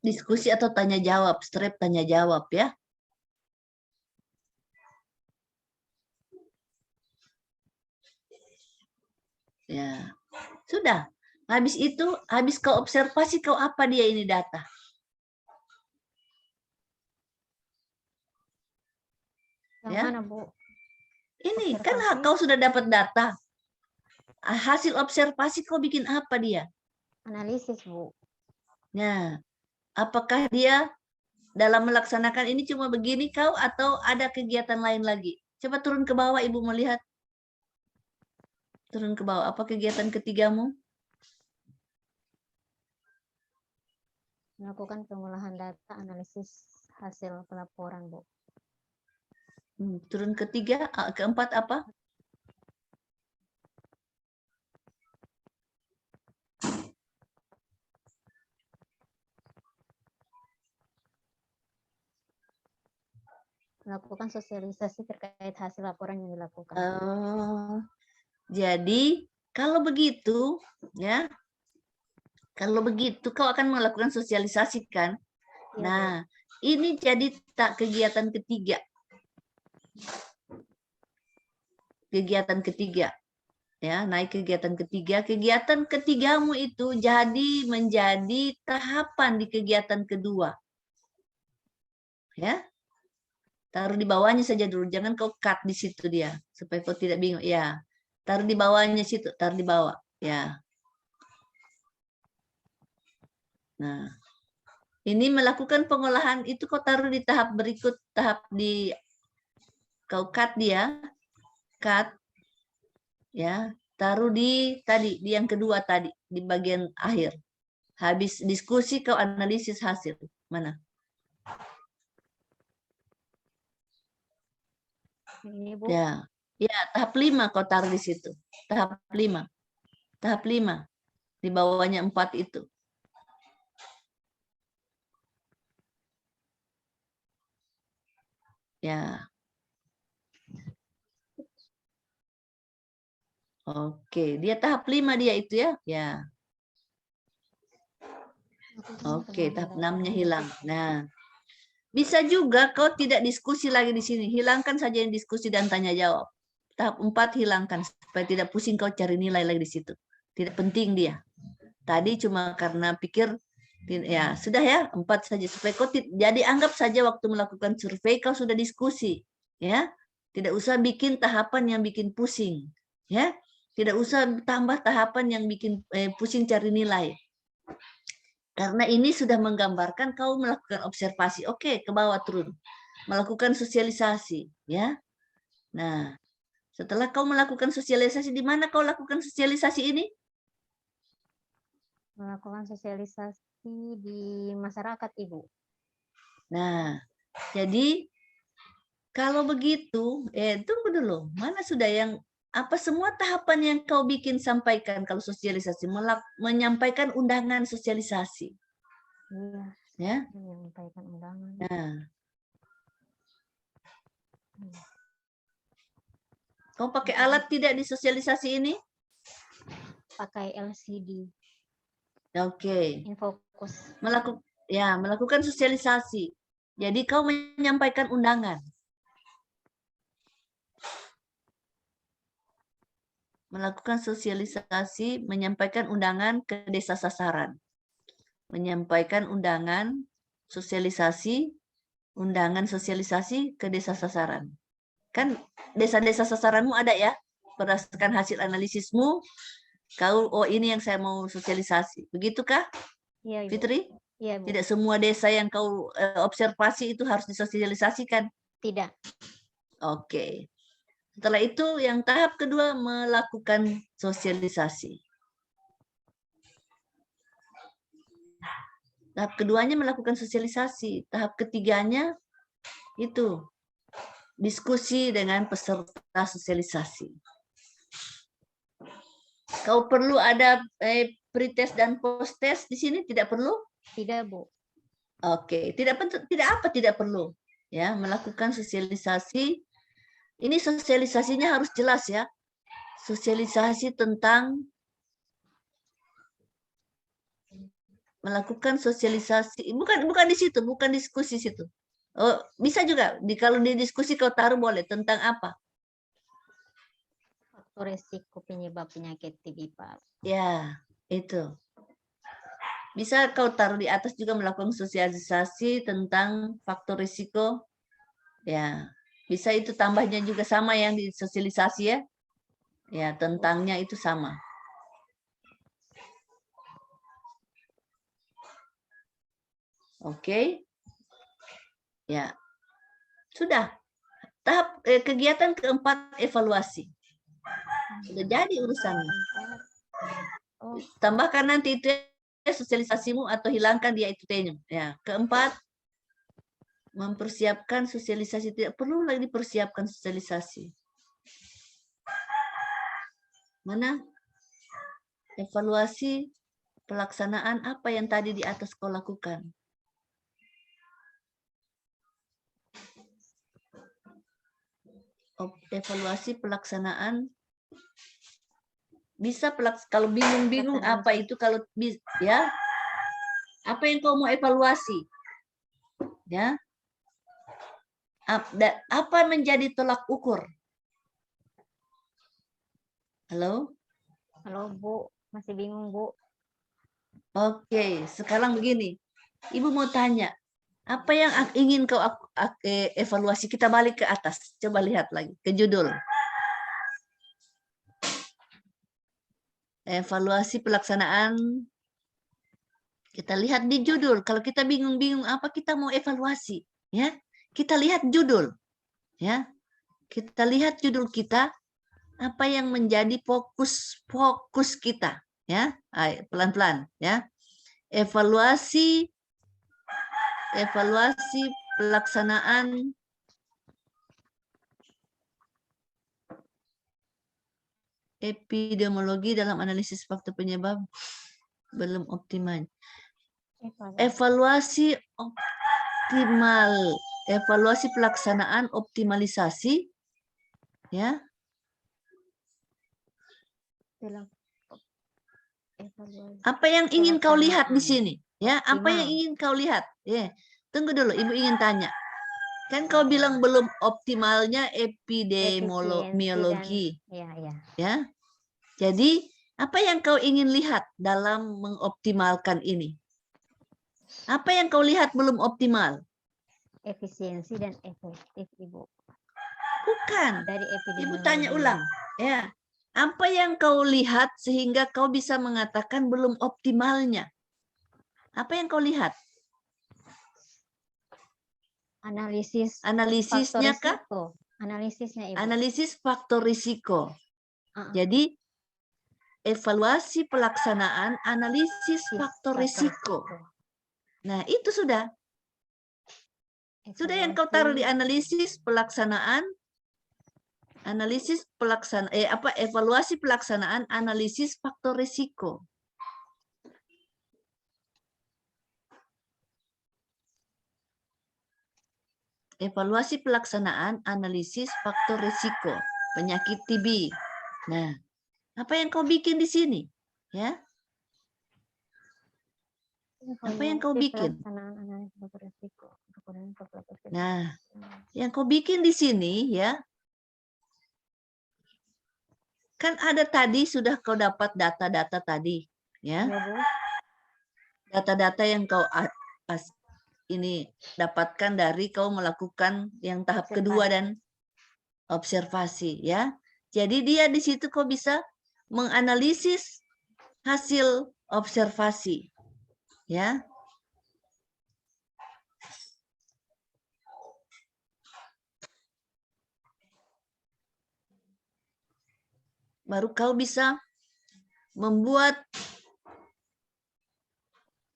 diskusi atau tanya jawab, strip tanya jawab ya. Ya, sudah. Habis itu, habis kau observasi, kau apa dia ini data? Yang Ya. mana, Bu? Ini kan Observasi. kau sudah dapat data. Hasil observasi kau bikin apa dia? Analisis, Bu. Nah, apakah dia dalam melaksanakan ini cuma begini kau atau ada kegiatan lain lagi? Coba turun ke bawah, Ibu melihat. Turun ke bawah. Apa kegiatan ketigamu? Melakukan pengolahan data, analisis hasil pelaporan, Bu. Turun ketiga, keempat apa? Melakukan sosialisasi terkait hasil laporan yang dilakukan. Jadi kalau begitu, ya, kalau begitu kau akan melakukan sosialisasi kan? Iya, Nah, ini jadi tak kegiatan ketiga. Kegiatan ketiga. Ya, naik kegiatan ketiga. Kegiatan ketigamu itu jadi menjadi tahapan di kegiatan kedua. Ya. Taruh di bawahnya saja dulu, jangan kau cut di situ dia supaya kau tidak bingung. Ya. Taruh di bawahnya situ, taruh di bawah. Ya. Nah, ini melakukan pengolahan itu kau taruh di tahap berikut, tahap di kau cut dia, cut, ya, taruh di tadi, di yang kedua tadi, di bagian akhir. Habis diskusi kau analisis hasil. Mana? Ini Bu. Ya. Ya, tahap 5 kau taruh di situ. Tahap 5. Tahap 5. Di bawahnya 4 itu. Ya. Oke, dia tahap 5 dia itu ya. Ya. Oke, tahap 6-nya hilang. Nah, bisa juga kau tidak diskusi lagi di sini. Hilangkan saja yang diskusi dan tanya jawab. Tahap 4 hilangkan supaya tidak pusing kau cari nilai lagi di situ. Tidak penting dia. Tadi cuma karena pikir ya sudah ya 4 saja supaya kau jadi anggap saja waktu melakukan survei kau sudah diskusi ya. Tidak usah bikin tahapan yang bikin pusing ya. Tidak usah tambah tahapan yang bikin pusing cari nilai. Karena ini sudah menggambarkan kau melakukan observasi. Oke, ke bawah turun. Melakukan sosialisasi, ya. Nah, setelah kau melakukan sosialisasi, di mana kau lakukan sosialisasi ini? Melakukan sosialisasi di masyarakat, Ibu. Nah, jadi kalau begitu, tunggu dulu. Mana sudah yang apa semua tahapan yang kau bikin sampaikan kalau sosialisasi, menyampaikan undangan sosialisasi. Iya. Ya. Menyampaikan undangan. Nah. Kau pakai alat tidak di sosialisasi ini? Pakai LCD. Oke. Infokus. Melakukan sosialisasi. Jadi kau menyampaikan undangan. Melakukan sosialisasi, menyampaikan undangan ke desa sasaran. Menyampaikan undangan sosialisasi, undangan sosialisasi ke desa sasaran. Kan desa-desa sasaranmu ada ya? Berdasarkan hasil analisismu, kau, oh ini yang saya mau sosialisasi. Begitukah, Iya, Ibu. Fitri? Iya, Bu. Tidak semua desa yang kau observasi itu harus disosialisasikan? Tidak. Oke. Setelah itu yang tahap kedua melakukan sosialisasi. Tahap keduanya melakukan sosialisasi. Tahap ketiganya itu diskusi dengan peserta sosialisasi. Kau perlu ada pretest dan post-test di sini? Tidak perlu? Tidak, Bu. Oke, tidak perlu. Ya, melakukan sosialisasi. Ini sosialisasinya harus jelas ya. Sosialisasi tentang melakukan sosialisasi. Bukan di situ, bukan diskusi situ. Oh, bisa juga kalau di diskusi kau taruh boleh tentang apa? Faktor resiko penyebab penyakit TB Pak. Ya, itu. Bisa kau taruh di atas juga melakukan sosialisasi tentang faktor risiko. Ya, bisa itu tambahnya juga sama yang di sosialisasi ya. Ya, tentangnya itu sama. Oke. Ya. Sudah. Tahap kegiatan keempat evaluasi. Sudah jadi urusannya. Oh, Tambahkan nanti itu sosialisasimu atau hilangkan dia itu T-nya. Ya, keempat mempersiapkan sosialisasi, tidak perlu lagi dipersiapkan sosialisasi. Mana? Evaluasi pelaksanaan apa yang tadi di atas kau lakukan. Evaluasi pelaksanaan bisa kalau bingung-bingung apa itu kalau ya apa yang kau mau evaluasi ya apa menjadi tolak ukur. Halo Bu, masih bingung Bu. Oke, sekarang begini, Ibu mau tanya apa yang ingin kau evaluasi. Kita balik ke atas, coba lihat lagi ke judul. Evaluasi pelaksanaan. Kita lihat di judul. Kalau kita bingung-bingung apa kita mau evaluasi, ya. Kita lihat judul. Ya. Kita lihat judul kita. Apa yang menjadi fokus kita, ya? Ayo, pelan-pelan, ya. Evaluasi pelaksanaan epidemiologi dalam analisis faktor penyebab belum optimal. Evaluasi pelaksanaan optimalisasi, ya. Dalam evaluasi. Apa yang ingin kau lihat di Pelaksanaan sini? Ya, apa yang optimal. ingin kau lihat? Ya, tunggu dulu, Ibu ingin tanya. Kan kau bilang belum optimalnya epidemiologi, Ya. ya. Jadi, apa yang kau ingin lihat dalam mengoptimalkan ini? Apa yang kau lihat belum optimal? Efisiensi dan efektif, Ibu. Bukan. Dari Ibu epidemiologi. tanya ulang. Ya. Apa yang kau lihat sehingga kau bisa mengatakan belum optimalnya? Apa yang kau lihat? Analisisnya kah? Risiko. Analisisnya, Ibu. Analisis faktor risiko. Jadi evaluasi pelaksanaan analisis faktor risiko. Nah, itu sudah. Sudah yang kau taruh di analisis pelaksanaan evaluasi pelaksanaan analisis faktor risiko. Evaluasi pelaksanaan analisis faktor risiko penyakit TB. Nah, apa yang kau bikin di sini? Ya. Apa yang kau bikin? Nah, yang kau bikin di sini, ya. Kan ada tadi sudah kau dapat data-data tadi, ya. Data-data yang kau ini dapatkan dari kau melakukan yang tahap kedua dan observasi, ya. Jadi dia di situ kau bisa menganalisis hasil observasi, ya. Baru kau bisa membuat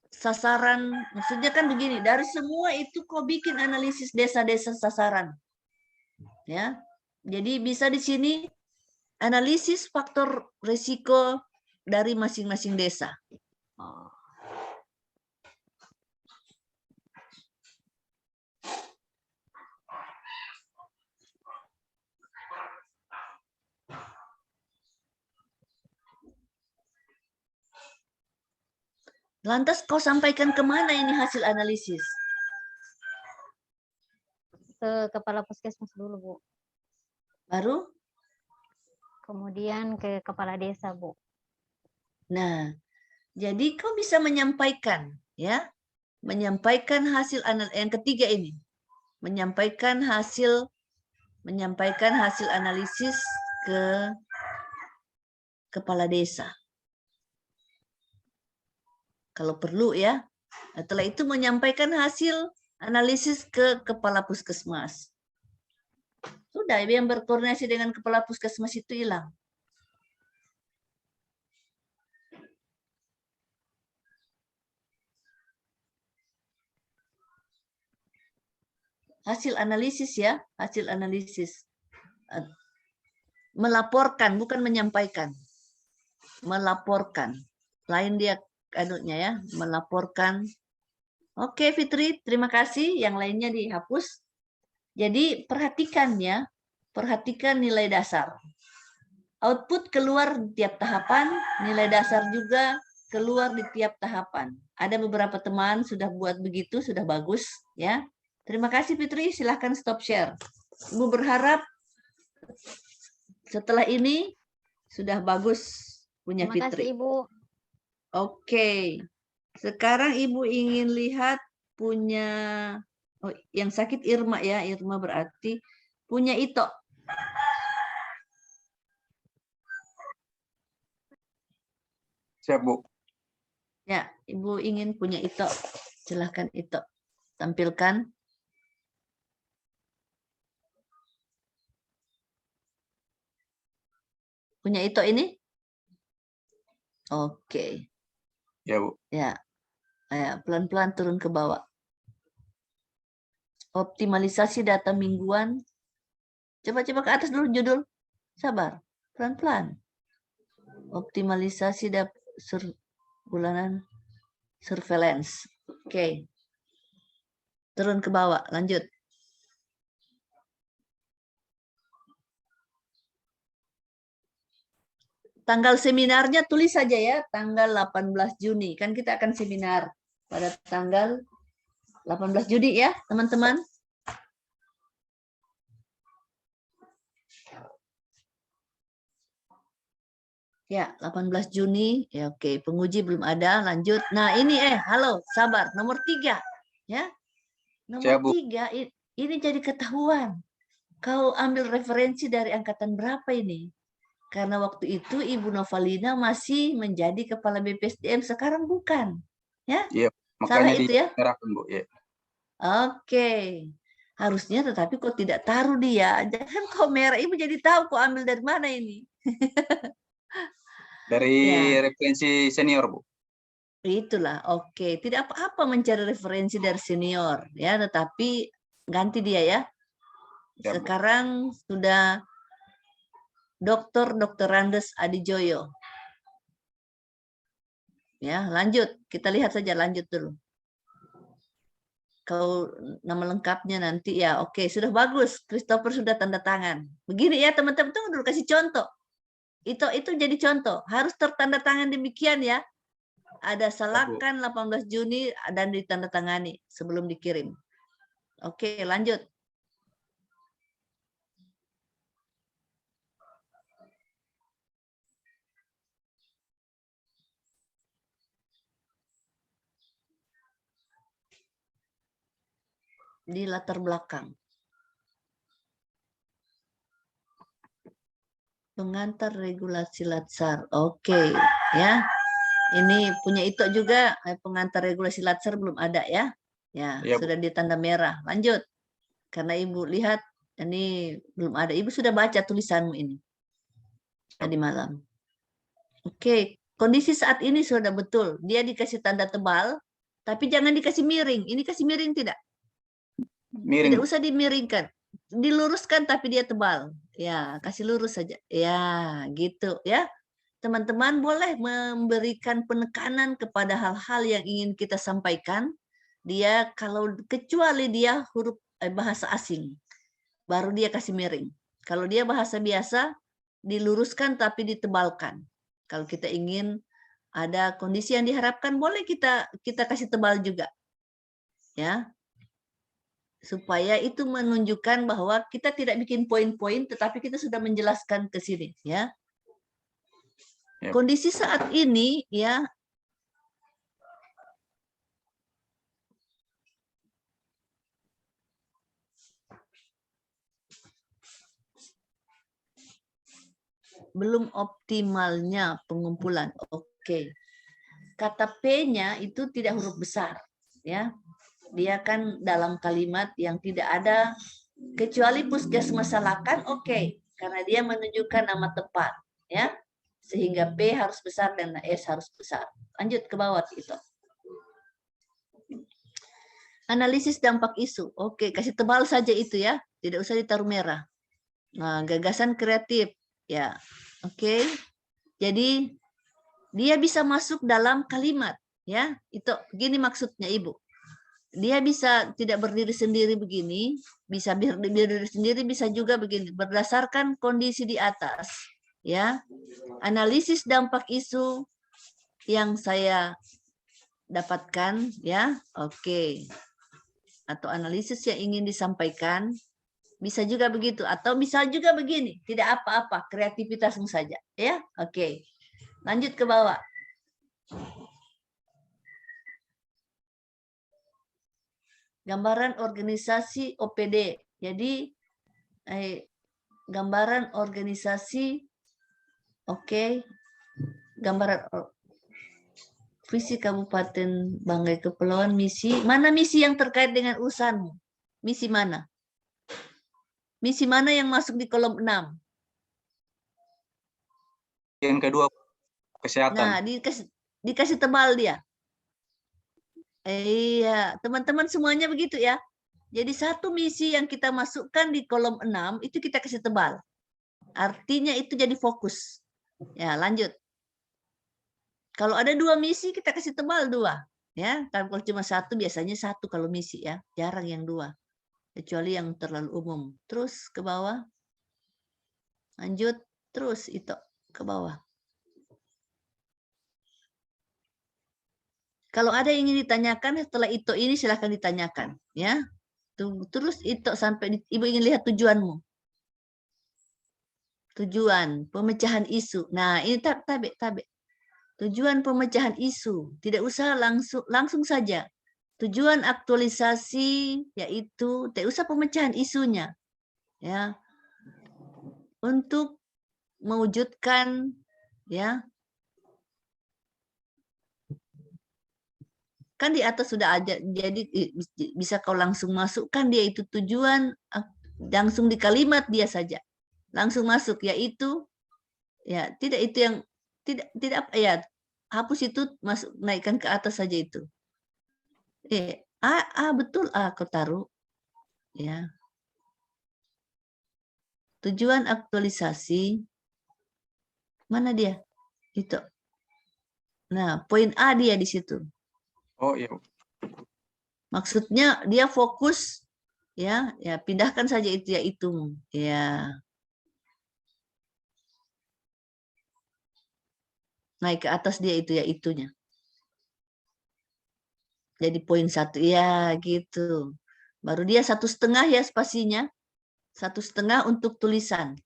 sasaran, maksudnya kan begini, dari semua itu kau bikin analisis desa-desa sasaran. Ya. Jadi bisa di sini analisis faktor risiko dari masing-masing desa. Lantas kau sampaikan kemana ini hasil analisis? Ke kepala puskesmas dulu, Bu. Baru? Kemudian ke kepala desa, Bu. Nah, jadi kau bisa menyampaikan, ya, menyampaikan hasil yang ketiga ini, menyampaikan hasil analisis ke kepala desa. Kalau perlu, ya. Setelah itu menyampaikan hasil analisis ke kepala puskesmas. Sudah, yang berkoordinasi dengan kepala puskesmas itu hilang. Hasil analisis, ya, hasil analisis. Melaporkan, bukan menyampaikan. Melaporkan. Lain dia anunya, ya, melaporkan. Oke, Fitri, terima kasih. Yang lainnya dihapus. Jadi perhatikan, ya, perhatikan nilai dasar. Output keluar di tiap tahapan, nilai dasar juga keluar di tiap tahapan. Ada beberapa teman sudah buat begitu, sudah bagus, ya. Terima kasih, Fitri. Silahkan stop share. Ibu berharap setelah ini sudah bagus punya Terima Fitri. kasih, Ibu. Oke. Sekarang Ibu ingin lihat punya yang sakit Irma, ya. Irma berarti punya Ito. Siap, Bu. Ya, Ibu ingin punya Ito. Silahkan Ito. Tampilkan. Punya Ito ini? Oke. Ya, Bu. Ya. Pelan-pelan turun ke bawah. Optimalisasi data mingguan. Coba-coba ke atas dulu judul. Sabar. Pelan-pelan. Optimalisasi bulanan surveillance. Oke. Turun ke bawah. Lanjut. Tanggal seminarnya tulis saja ya. Tanggal 18 Juni. Kan kita akan seminar pada tanggal 18 Juni ya, teman-teman. Ya, 18 Juni. Ya, oke. Penguji belum ada. Lanjut. Nah, ini halo, sabar. Nomor 3. Ya. Nomor Siap, Bu. 3, ini jadi ketahuan. Kau ambil referensi dari angkatan berapa ini? Karena waktu itu Ibu Novalina masih menjadi kepala BPSDM, sekarang bukan. Ya? Iya, Salah makanya itu ya? diserahkan, Bu. Ya. Oke. Harusnya tetapi kok tidak taruh dia. Jangan kau merah. Ibu jadi tahu kau ambil dari mana ini. Dari Ya. referensi senior, Bu. Itulah, oke. Tidak apa-apa mencari referensi dari senior, ya. Tetapi ganti dia ya. Ya, Bu. Sekarang sudah Dr. Randes Adijoyo. Ya, lanjut. Kita lihat saja, lanjut dulu. Kalau nama lengkapnya nanti ya, oke. Sudah bagus. Christopher sudah tanda tangan. Begini ya teman-teman, tunggu dulu kasih contoh. Itu jadi contoh. Harus tertanda tangan demikian ya. Ada salakan 18 Juni dan ditandatangani sebelum dikirim. Oke, lanjut. Di latar belakang. Pengantar regulasi Latsar. Oke, ya. Ini punya itu juga pengantar regulasi Latsar belum ada ya. Ya, Ya, Bu. sudah ditanda merah. Lanjut. Karena Ibu lihat ini belum ada. Ibu sudah baca tulisanmu ini tadi malam. Oke, kondisi saat ini sudah betul. Dia dikasih tanda tebal, tapi jangan dikasih miring. Ini kasih miring tidak? Miring, Tidak Bu. usah dimiringkan. Diluruskan tapi dia tebal. Ya, kasih lurus saja. Ya, gitu ya. Teman-teman boleh memberikan penekanan kepada hal-hal yang ingin kita sampaikan. Dia kalau kecuali dia huruf bahasa asing, baru dia kasih miring. Kalau dia bahasa biasa, diluruskan tapi ditebalkan. Kalau kita ingin ada kondisi yang diharapkan, boleh kita kasih tebal juga. Ya. Supaya itu menunjukkan bahwa kita tidak bikin poin-poin, tetapi kita sudah menjelaskan ke sini, ya. Yep. Kondisi saat ini, ya, belum optimalnya pengumpulan. Oke. Kata P-nya itu tidak huruf besar, ya. Dia kan dalam kalimat yang tidak ada kecuali puskesmas salakan, oke, karena dia menunjukkan nama tempat, ya. Sehingga P harus besar dan S harus besar. Lanjut ke bawah itu. Analisis dampak isu. Oke, kasih tebal saja itu ya. Tidak usah ditaruh merah. Nah, gagasan kreatif. Ya, oke. Jadi, dia bisa masuk dalam kalimat. Ya, itu begini maksudnya Ibu. Dia bisa tidak berdiri sendiri begini. Bisa berdiri sendiri, bisa juga begini. Berdasarkan kondisi di atas. Ya, analisis dampak isu yang saya dapatkan. Ya, oke. Atau analisis yang ingin disampaikan, bisa juga begitu, atau bisa juga begini, tidak apa-apa, kreativitasmu saja, ya. Oke, lanjut ke bawah. Gambaran organisasi OPD. Jadi gambaran organisasi, oke, gambaran visi Kabupaten Banggai Kepulauan, misi mana, misi yang terkait dengan urusanmu, misi mana? Misi mana yang masuk di kolom 6? Yang kedua kesehatan. Nah, dikasih tebal dia. Iya, teman-teman semuanya begitu ya. Jadi satu misi yang kita masukkan di kolom 6 itu kita kasih tebal. Artinya itu jadi fokus. Ya, lanjut. Kalau ada 2 misi kita kasih tebal 2. Ya, kalau cuma 1 biasanya 1 kalau misi ya, jarang yang 2. Kecuali yang terlalu umum. Terus ke bawah. Lanjut terus itu ke bawah. Kalau ada yang ingin ditanyakan setelah itu ini silahkan ditanyakan ya. Terus itu sampai Ibu ingin lihat tujuanmu. Tujuan pemecahan isu. Nah, ini tabe. Tujuan pemecahan isu, tidak usah langsung saja. Tujuan aktualisasi yaitu tidak usah pemecahan isunya. Ya. Untuk mewujudkan ya. Kan di atas sudah ada, jadi bisa kau langsung masukkan dia itu tujuan langsung di kalimat dia saja. Langsung masuk yaitu ya tidak itu yang tidak apa ya, hapus itu masuk naikkan ke atas saja itu. Betul kau taruh ya. Tujuan aktualisasi mana dia? Itu. Nah, poin A dia di situ. Oh iya. Maksudnya dia fokus ya pindahkan saja itu ya itu ya. Naik ke atas dia itu ya itunya. Jadi poin 1 ya gitu. Baru dia 1,5 ya spasinya. 1,5 untuk tulisan.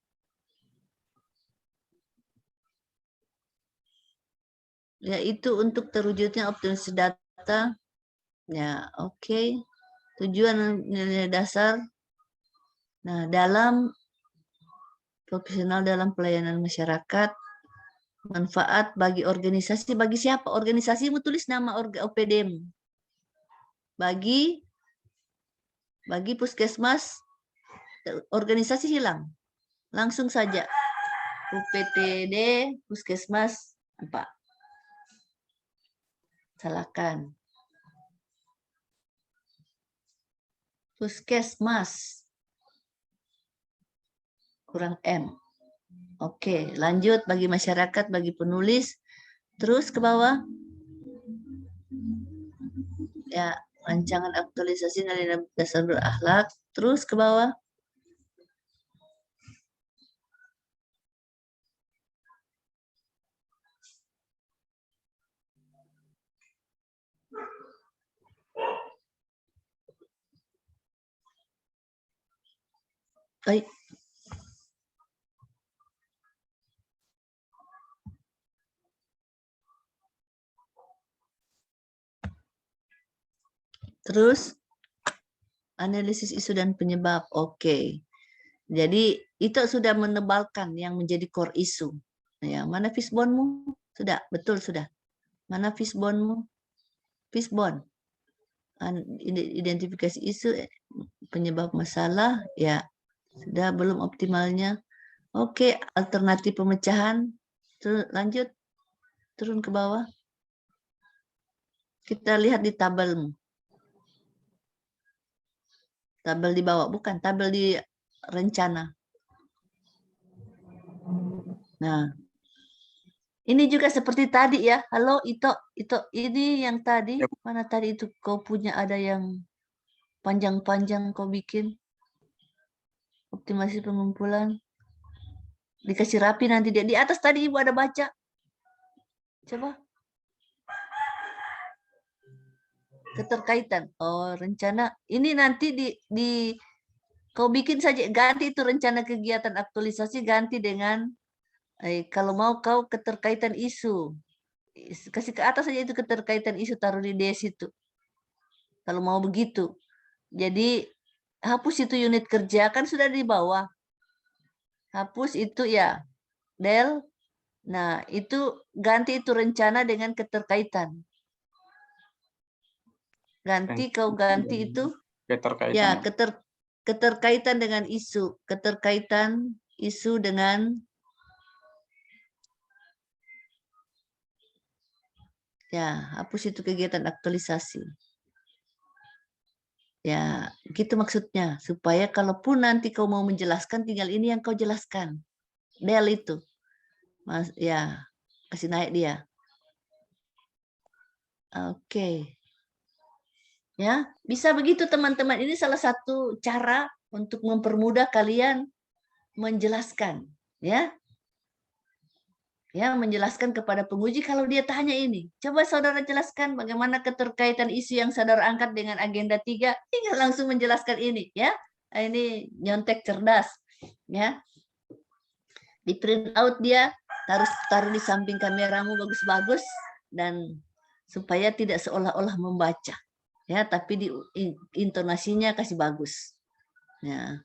Yaitu untuk terwujudnya optimalisasi data. Ya, oke. Tujuan nilai dasar. Nah, dalam profesional dalam pelayanan masyarakat. Manfaat bagi organisasi. Bagi siapa? Organisasimu tulis nama OPD-mu. Bagi puskesmas, organisasi hilang. Langsung saja. UPTD, puskesmas, apa? Salahkan. Puskesmas. Kurang M. Oke, lanjut bagi masyarakat, bagi penulis. Terus ke bawah. Ya, rancangan aktualisasi nilai dasar berakhlak. Terus ke bawah. Baik. Terus analisis isu dan penyebab. Oke. Jadi itu sudah menebalkan yang menjadi core isu. Ya, mana fishbone-mu? Sudah, betul sudah. Mana fishbone-mu? Fishbone. Identifikasi isu, penyebab masalah, ya sudah belum optimalnya. Oke, alternatif pemecahan. Terus lanjut, turun ke bawah. Kita lihat di tabelmu. Tabel di bawah, bukan tabel di rencana. Nah, ini juga seperti tadi ya. Halo, Ito, ini yang tadi, mana tadi itu kau punya ada yang panjang-panjang kau bikin. Optimasi pengumpulan. Dikasih rapi nanti dia. Di atas tadi Ibu ada baca. Coba. Keterkaitan. Oh, rencana. Ini nanti di kau bikin saja. Ganti itu rencana kegiatan aktualisasi. Ganti dengan kalau mau kau keterkaitan isu. Kasih ke atas saja itu keterkaitan isu. Taruh di D situ. Kalau mau begitu. Jadi hapus itu unit kerja. Kan sudah di bawah. Hapus itu ya. Del. Nah, itu ganti itu rencana dengan keterkaitan. Ganti kau ganti itu Keterkaitan. ya keterkaitan dengan isu, keterkaitan isu dengan Ya, hapus itu kegiatan aktualisasi. Ya, gitu maksudnya. Supaya kalaupun nanti kau mau menjelaskan, tinggal ini yang kau jelaskan. Del itu. Mas, ya, kasih naik dia. Oke. Ya, bisa begitu teman-teman. Ini salah satu cara untuk mempermudah kalian menjelaskan, ya. Ya, menjelaskan kepada penguji kalau dia tanya ini. Coba saudara jelaskan bagaimana keterkaitan isu yang saudara angkat dengan agenda 3. Tinggal langsung menjelaskan ini, ya. Ini nyontek cerdas, ya. Di print out dia, taruh di samping kameramu bagus-bagus, dan supaya tidak seolah-olah membaca, ya, tapi di intonasinya kasih bagus. Ya.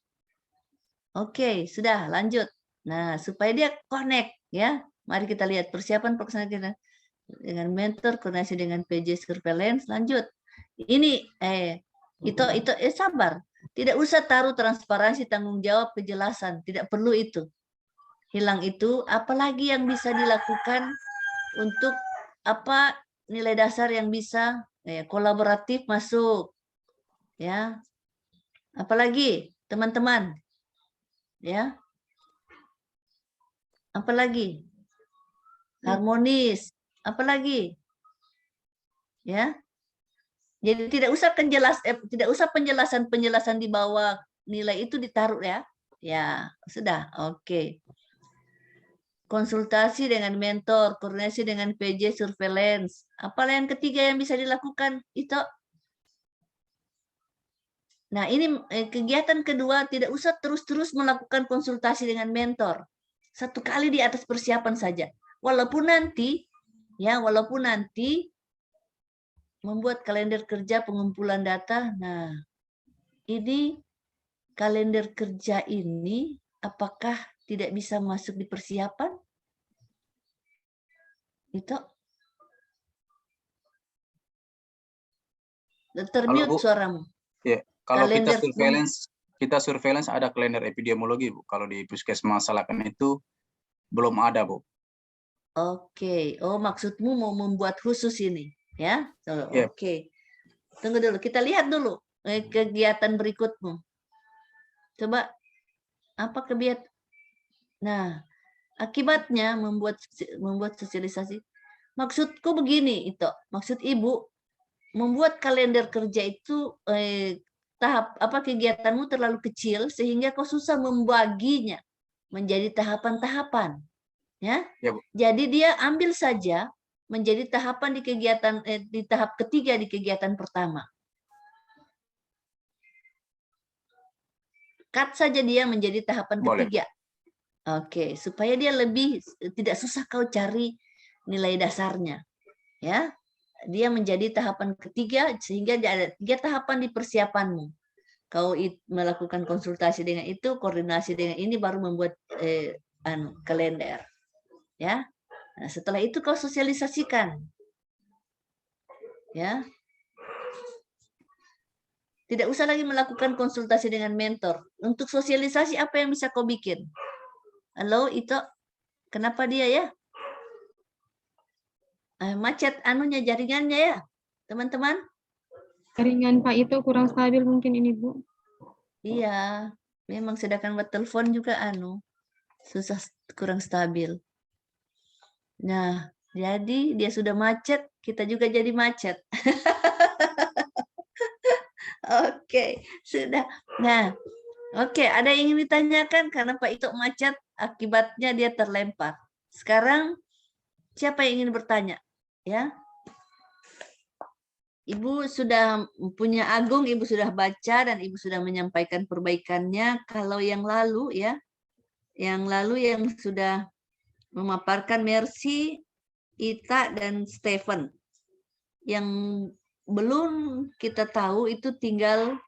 Oke, sudah lanjut. Nah, supaya dia connect, ya. Mari kita lihat persiapan pelaksanaan kita dengan mentor, koordinasi dengan PJ surveillance. Lanjut. Ini itu sabar. Tidak usah taruh transparansi, tanggung jawab, kejelasan. Tidak perlu itu. Hilang itu. Apalagi yang bisa dilakukan untuk apa nilai dasar yang bisa kolaboratif masuk, ya. Apalagi teman-teman, ya. Apalagi harmonis, apalagi, ya. Jadi tidak usah penjelasan di bawah nilai itu ditaruh, ya. Ya, sudah. Oke. Konsultasi dengan mentor, koordinasi dengan PJ surveillance. Apa yang ketiga yang bisa dilakukan itu? Nah, ini kegiatan kedua, tidak usah terus-terus melakukan konsultasi dengan mentor. Satu kali di atas persiapan saja. Walaupun nanti membuat kalender kerja pengumpulan data. Nah, ini kalender kerja ini apakah tidak bisa masuk di persiapan? Itu termute suaramu. Ya, kalau Kalender kita surveillance ada kalender epidemiologi, Bu. Kalau di Puskesmas Salakan itu belum ada, Bu. Oke. Oh, maksudmu mau membuat khusus ini, ya? Yeah. Oke. Tunggu dulu, kita lihat dulu kegiatan berikutmu. Coba apa kegiatan? Nah, akibatnya membuat sosialisasi. Maksudku begini, itu. Maksud Ibu, membuat kalender kerja itu kegiatanmu terlalu kecil sehingga kau susah membaginya menjadi tahapan-tahapan, ya. Ya, Bu. Jadi dia ambil saja menjadi tahapan di kegiatan di tahap ketiga di kegiatan pertama. Cut saja dia menjadi tahapan ketiga. Oke, supaya dia lebih tidak susah kau cari nilai dasarnya, ya. Dia menjadi tahapan ketiga sehingga ada 3 tahapan di persiapanmu. Kau melakukan konsultasi dengan itu, koordinasi dengan ini, baru membuat kalender, ya. Nah, setelah itu kau sosialisasikan, ya. Tidak usah lagi melakukan konsultasi dengan mentor. Untuk sosialisasi apa yang bisa kau bikin? Halo, itu kenapa dia, ya? Macet jaringannya, ya, teman-teman? Jaringan Pak itu kurang stabil mungkin ini, Bu. Iya, memang sedangkan buat telepon juga susah, kurang stabil. Nah, jadi dia sudah macet, kita juga jadi macet. Oke, sudah. Nah, oke, ada yang ingin ditanyakan karena Pak Ito macet, akibatnya dia terlempar. Sekarang siapa yang ingin bertanya? Ya. Ibu sudah punya Agung, Ibu sudah baca dan Ibu sudah menyampaikan perbaikannya. Kalau yang lalu, ya, yang sudah memaparkan Mercy, Ita, dan Stephen. Yang belum kita tahu itu tinggal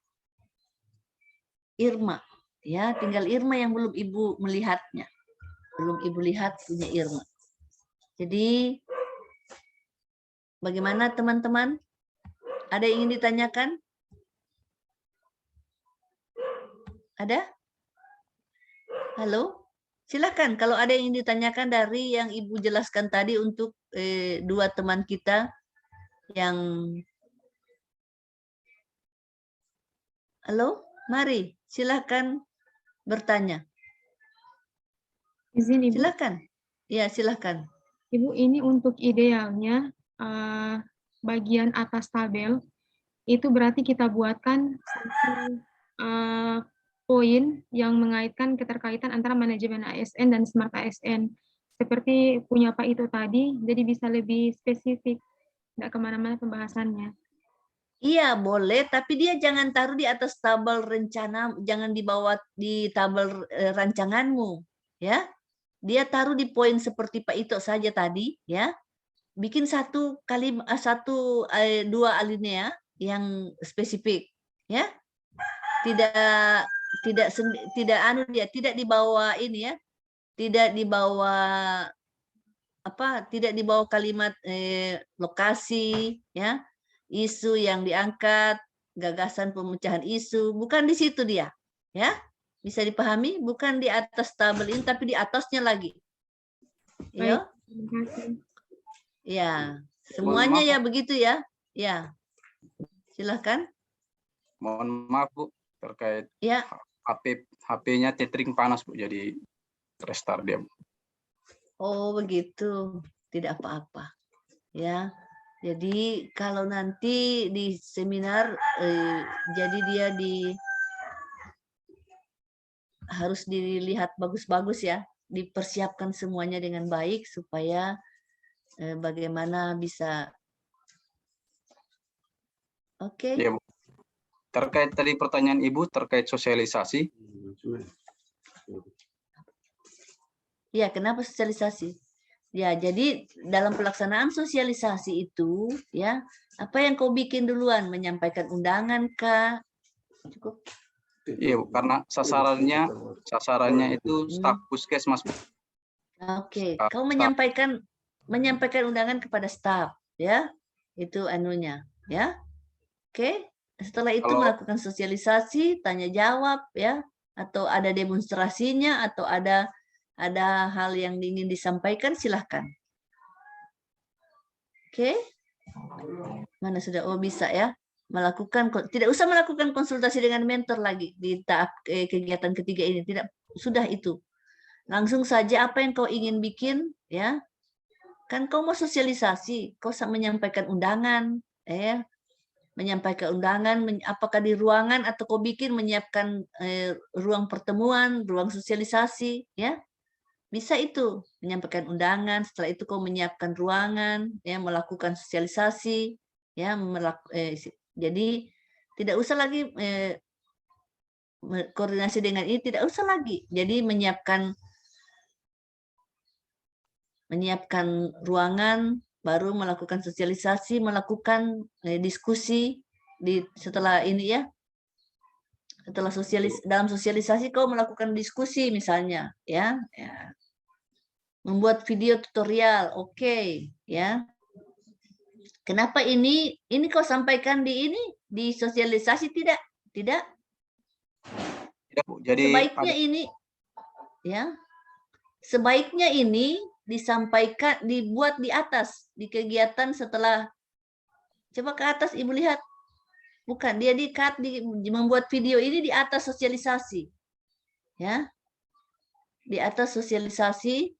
Irma, ya, tinggal Irma yang belum Ibu melihatnya. Belum Ibu lihat punya Irma. Jadi bagaimana teman-teman? Ada yang ingin ditanyakan? Ada? Halo? Silakan kalau ada yang ingin ditanyakan dari yang Ibu jelaskan tadi untuk 2 teman kita yang halo, mari silakan bertanya. Izin Ibu. Silakan. Ya, silakan. Ibu, ini untuk idealnya bagian atas tabel itu berarti kita buatkan satu poin yang mengaitkan keterkaitan antara manajemen ASN dan Smart ASN. Seperti punya Pak itu tadi, jadi bisa lebih spesifik, nggak kemana-mana pembahasannya. Iya, boleh, tapi dia jangan taruh di atas tabel rencana, jangan dibawa di tabel rancanganmu, ya. Dia taruh di poin seperti Pak Ito saja tadi, ya. Bikin dua alinea yang spesifik, ya. Tidak dibawa ini ya. Tidak dibawa kalimat lokasi, ya. Isu yang diangkat, gagasan pemecahan isu, bukan di situ dia, ya. Bisa dipahami, bukan di atas tabel ini, tapi di atasnya lagi. Ya, Terima kasih. ya, semuanya ya begitu ya. Ya, silahkan. Mohon maaf Bu, terkait Ya, HP-nya tethering panas Bu, jadi restart dia Bu. oh begitu, tidak apa-apa. Ya, jadi kalau nanti di seminar, jadi dia harus dilihat bagus-bagus ya, dipersiapkan semuanya dengan baik supaya bagaimana bisa. Oke. Iya Bu. Terkait tadi pertanyaan Ibu terkait sosialisasi. Ya, kenapa sosialisasi? Ya, jadi dalam pelaksanaan sosialisasi itu, ya, apa yang kau bikin duluan? Menyampaikan undangan kah? Cukup. Iya Bu, karena sasarannya itu staf puskesmas Bu. Oke, kau menyampaikan undangan kepada staf, ya. Itu anunya, ya. Oke. Setelah itu melakukan sosialisasi, tanya jawab, ya, atau ada demonstrasinya, atau ada hal yang ingin disampaikan, silahkan. Oke, mana sudah? Oh bisa ya, tidak usah melakukan konsultasi dengan mentor lagi di tahap kegiatan ketiga ini. Tidak, sudah itu. Langsung saja apa yang kau ingin bikin, ya. Kan kau mau sosialisasi, kau menyampaikan undangan, ya. Menyampaikan undangan, apakah di ruangan atau kau bikin menyiapkan ruang pertemuan, ruang sosialisasi, ya. Bisa itu menyampaikan undangan, setelah itu kau menyiapkan ruangan, ya, melakukan sosialisasi, ya, jadi tidak usah lagi koordinasi dengan ini, tidak usah lagi. Jadi menyiapkan ruangan, baru melakukan sosialisasi, melakukan diskusi setelah ini ya. Setelah dalam sosialisasi kau melakukan diskusi misalnya, ya. Membuat video tutorial, oke, ya. Kenapa ini kau sampaikan di sosialisasi? Tidak. Tidak Bu, jadi Sebaiknya ini, ya. Sebaiknya ini disampaikan, dibuat di atas, di kegiatan setelah. Coba ke atas Ibu lihat. Bukan, dia membuat video ini di atas sosialisasi. Ya. Di atas sosialisasi.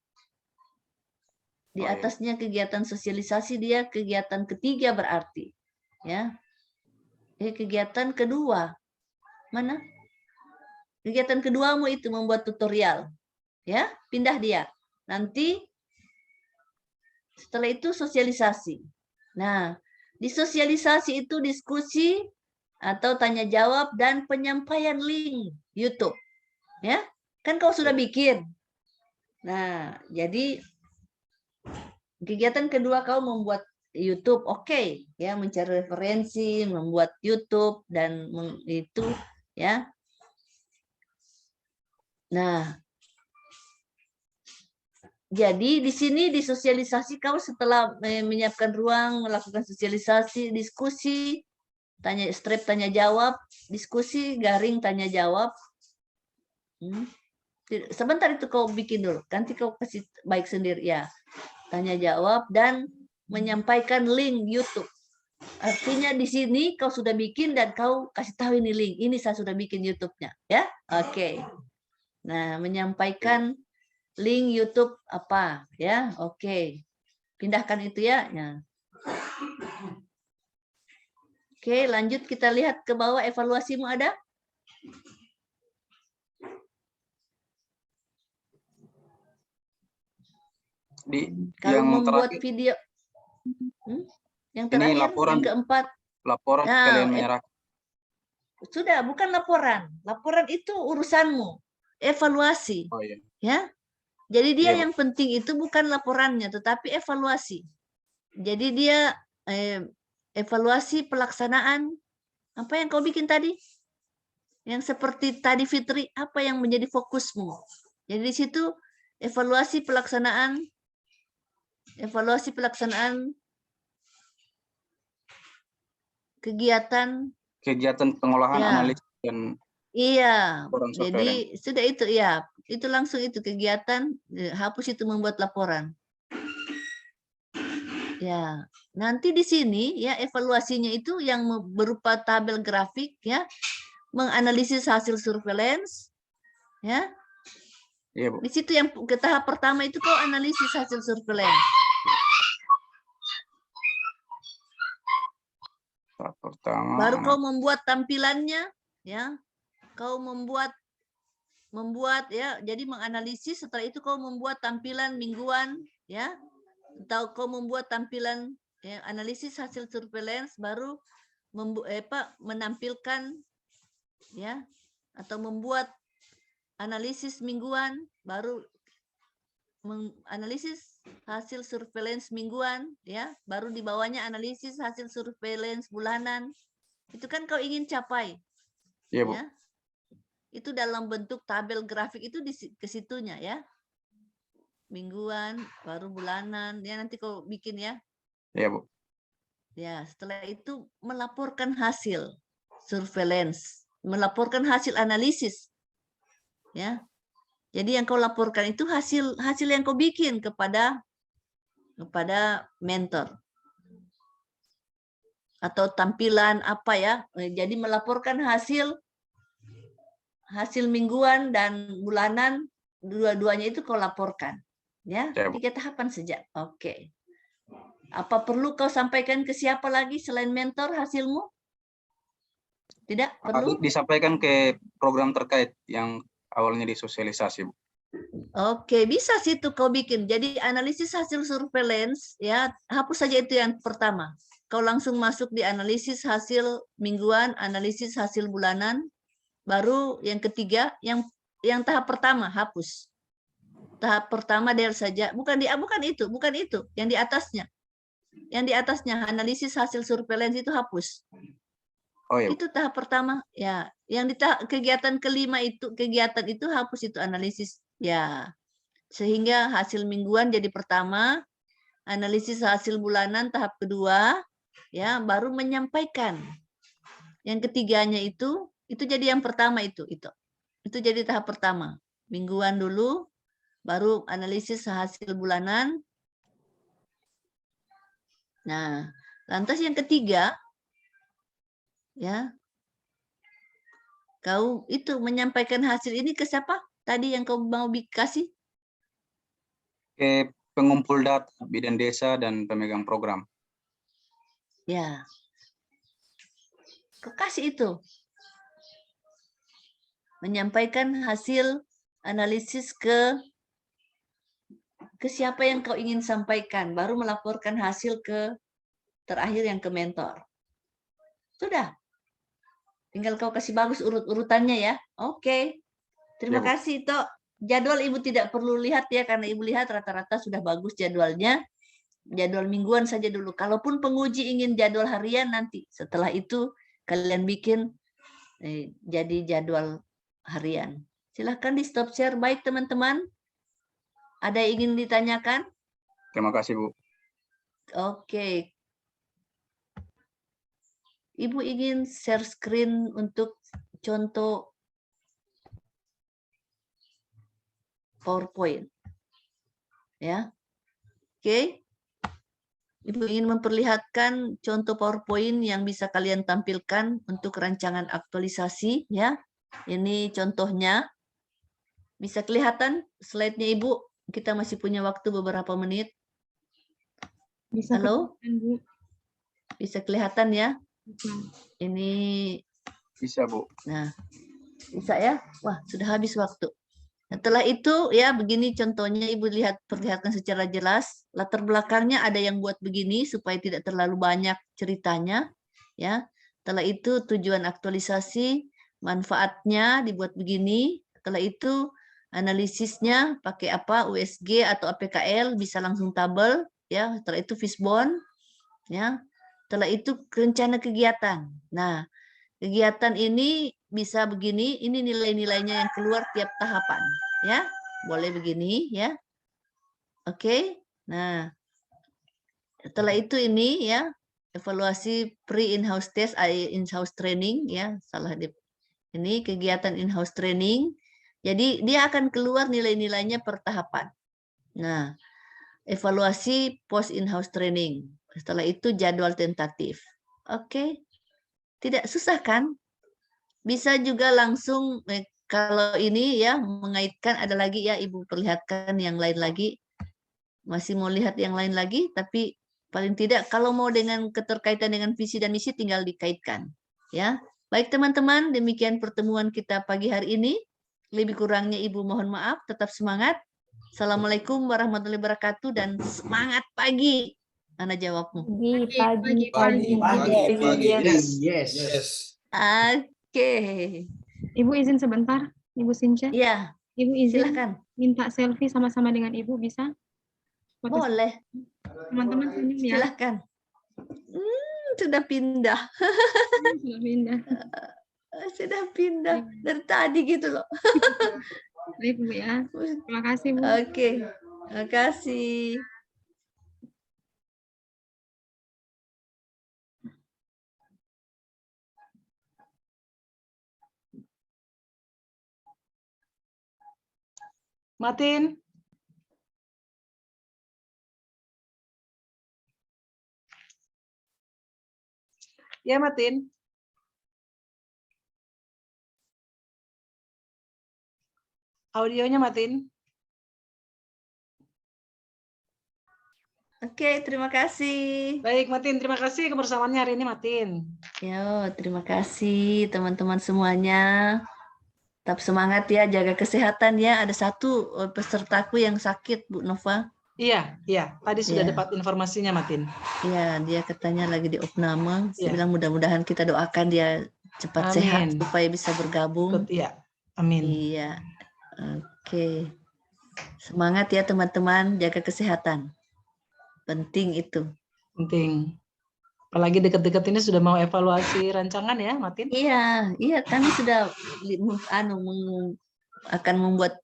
Di atasnya kegiatan sosialisasi, dia kegiatan ketiga berarti. Ya. Kegiatan kedua. Mana? Kegiatan keduamu itu membuat tutorial. Ya, pindah dia. Nanti setelah itu sosialisasi. Nah, di sosialisasi itu diskusi atau tanya jawab dan penyampaian link YouTube. Ya, kan kau sudah bikin. Nah, jadi kegiatan kedua kau membuat YouTube, oke, ya, mencari referensi, membuat YouTube dan itu, ya. Nah, jadi di sini disosialisasi kau setelah menyiapkan ruang, melakukan sosialisasi, diskusi, tanya jawab, diskusi, garing tanya jawab. Sebentar itu kau bikin dulu, nanti kau kasih baik sendiri ya. Tanya jawab dan menyampaikan link YouTube. Artinya di sini kau sudah bikin dan kau kasih tahu ini link. Ini saya sudah bikin YouTube-nya, ya. Oke. Nah, menyampaikan link YouTube apa, ya. Oke. Pindahkan itu ya. Nah. Oke, lanjut kita lihat ke bawah, evaluasimu ada? Kalau yang membuat terakhir, video yang ini terakhir, laporan, yang keempat. laporan Nah, kalian menyerahkan. Sudah, bukan laporan. Laporan itu urusanmu. Evaluasi, Oh iya. ya. Jadi dia Iya, Bu. yang penting itu bukan laporannya, tetapi evaluasi. Jadi dia evaluasi pelaksanaan apa yang kau bikin tadi? Yang seperti tadi Fitri, apa yang menjadi fokusmu? Jadi di situ evaluasi pelaksanaan kegiatan Pengolahan, ya. analisis, dan Iya, laporan surveillance. jadi sudah itu ya, itu langsung itu kegiatan, hapus itu membuat laporan. Ya, nanti di sini ya evaluasinya itu yang berupa tabel grafik ya, menganalisis hasil surveillance ya. Iya, Bu. Di situ yang ke tahap pertama itu kau analisis hasil surveillance. Tahap pertama. Baru kau membuat tampilannya ya. Kau membuat ya, jadi menganalisis, setelah itu kau membuat tampilan mingguan ya. Atau kau membuat tampilan ya, analisis hasil surveillance, baru menampilkan ya, atau membuat analisis mingguan, baru menganalisis hasil surveillance mingguan ya, baru di bawahnya analisis hasil surveillance bulanan. Itu kan kau ingin capai. Iya, Bu. Ya. Itu dalam bentuk tabel grafik itu ke situnya ya. Mingguan, baru bulanan, ya nanti kau bikin ya. Iya, Bu. Ya, setelah itu melaporkan hasil surveillance, melaporkan hasil analisis. Ya. Jadi yang kau laporkan itu hasil yang kau bikin kepada mentor. Atau tampilan apa ya. Jadi melaporkan hasil mingguan dan bulanan, dua-duanya itu kau laporkan. Ya, Ya, tiga tahapan saja. Oke. Apa perlu kau sampaikan ke siapa lagi selain mentor hasilmu? Tidak perlu? Disampaikan ke program terkait yang awalnya disosialisasi, Bu. Oke, bisa situ kau bikin. Jadi analisis hasil surveillance, ya hapus saja itu yang pertama. Kau langsung masuk di analisis hasil mingguan, analisis hasil bulanan. Baru yang ketiga, yang tahap pertama hapus. Tahap pertama del saja, bukan itu, yang di atasnya. Yang di atasnya analisis hasil surveillance itu hapus. Oh iya. Itu tahap pertama ya. Yang di kegiatan kelima itu, kegiatan itu hapus itu analisis ya. Sehingga hasil mingguan jadi pertama, analisis hasil bulanan tahap kedua ya, baru menyampaikan. Yang ketiganya itu jadi yang pertama itu jadi tahap pertama. Mingguan dulu, baru analisis hasil bulanan. Nah, lantas yang ketiga, ya, kau itu menyampaikan hasil ini ke siapa? Tadi yang kau mau kasih? Ke pengumpul data, bidan desa, dan pemegang program. Ya, kau kasih itu. Menyampaikan hasil analisis ke siapa yang kau ingin sampaikan, baru melaporkan hasil ke terakhir yang ke mentor. Sudah. Tinggal kau kasih bagus urut-urutannya ya. Oke. Terima kasih, Tok. Jadwal Ibu tidak perlu lihat ya, karena Ibu lihat rata-rata sudah bagus jadwalnya. Jadwal mingguan saja dulu. Kalaupun penguji ingin jadwal harian nanti, setelah itu kalian bikin jadi jadwal harian. Silahkan di stop share. Baik teman-teman. Ada yang ingin ditanyakan? Terima kasih, Bu. Oke. Ibu ingin share screen untuk contoh PowerPoint. Ya. Oke. Ibu ingin memperlihatkan contoh PowerPoint yang bisa kalian tampilkan untuk rancangan aktualisasi ya. Ini contohnya. Bisa kelihatan slide-nya Ibu? Kita masih punya waktu beberapa menit. Bisa Halo? kelihatan, Bu. Bisa kelihatan ya? Bisa. Ini, Bisa, Bu. nah, bisa ya? Wah, sudah habis waktu. Setelah itu ya begini contohnya Ibu perlihatkan secara jelas. Latar belakangnya ada yang buat begini supaya tidak terlalu banyak ceritanya. Ya. Setelah itu tujuan aktualisasi, manfaatnya dibuat begini. Setelah itu analisisnya pakai apa? USG atau APKL bisa langsung tabel. Ya. Setelah itu fishbone. Ya. Setelah itu rencana kegiatan. Nah, kegiatan ini bisa begini, ini nilai-nilainya yang keluar tiap tahapan, ya. Boleh begini, ya. Oke. Nah, setelah itu ini ya, evaluasi pre-in-house test, in-house training, ya. Salah ini kegiatan in-house training. Jadi dia akan keluar nilai-nilainya per tahapan. Nah, evaluasi post in-house training. Setelah itu jadwal tentatif. Oke. Tidak susah kan? Bisa juga langsung kalau ini ya mengaitkan ada lagi ya Ibu perlihatkan yang lain lagi. Masih mau lihat yang lain lagi tapi paling tidak kalau mau dengan keterkaitan dengan visi dan misi tinggal dikaitkan ya. Baik teman-teman, demikian pertemuan kita pagi hari ini. Lebih kurangnya Ibu mohon maaf, tetap semangat. Assalamualaikum warahmatullahi wabarakatuh dan semangat pagi. Ana jawabmu. Pagi. Yes. Oke. Ibu izin sebentar, Ibu Sinca. Ya, Ibu izin silakan. minta selfie sama-sama dengan Ibu, bisa? Foto Boleh. teman-teman senyum ya. Silakan. Sudah pindah. Sudah pindah. Sudah pindah dari tadi gitu loh. Baik, Bu ya. Terima kasih, Bu. Oke. Terima kasih. Martin. Ya, Martin. Audionya, Martin. Oke, terima kasih. Baik, Martin. Terima kasih kebersamaannya hari ini, Martin. Yo, terima kasih teman-teman semuanya. Tetap semangat ya, jaga kesehatan ya. Ada satu pesertaku yang sakit, Bu Nova. Iya. Tadi sudah dapat informasinya, Martin. Iya, dia katanya lagi di opname. Saya Iya. bilang mudah-mudahan kita doakan dia cepat sehat Amin. supaya bisa bergabung. Iya. Amin. Iya. Oke. Semangat ya teman-teman, jaga kesehatan. Penting itu. Penting. Apalagi dekat-dekat ini sudah mau evaluasi rancangan ya, Martin? Iya, kami sudah akan membuat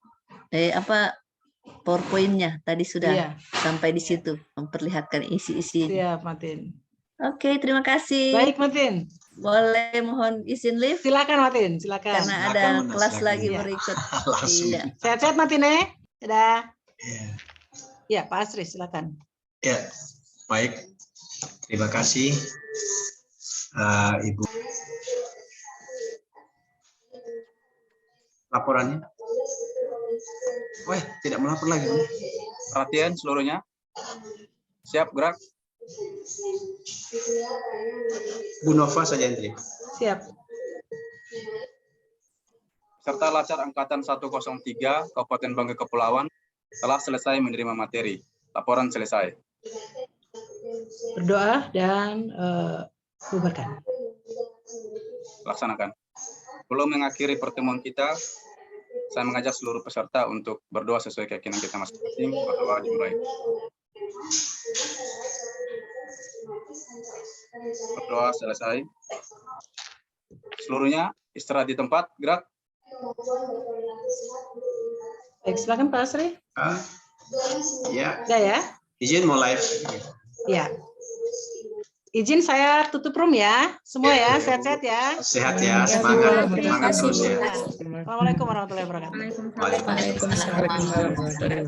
PowerPoint-nya tadi sudah sampai di situ memperlihatkan isi-isi. Siap, Martin. Oke, terima kasih. Baik, Martin. Boleh mohon izin live? Silakan, Martin. Silakan. Karena ada kelas lagi berikut. Iya. Sehat-sehat, Martin ya. Dadah. Ya. Ya, Pak Asri, silakan. Ya, baik. Terima kasih, Ibu. Laporannya? Wah, tidak melapor lagi. Perhatian seluruhnya. Siap, gerak. Bu Nova saja yang terima. Siap. Serta Lacar Angkatan 103 Kabupaten Bangka Kepulauan telah selesai menerima materi. Laporan selesai. Berdoa dan bubarkan. Laksanakan. Belum mengakhiri pertemuan kita, saya mengajak seluruh peserta untuk berdoa sesuai keyakinan kita masing-masing. Berdoa dimulai. Berdoa selesai. Seluruhnya istirahat di tempat, gerak. Baik, silakan Pak Asri. Ya, Udah ya? izin mau live. Ya. Izin saya tutup room ya. Semua ya, sehat-sehat ya. Sehat ya, semangat terus ya. Assalamualaikum warahmatullahi wabarakatuh. Waalaikumsalam. Waalaikumsalam.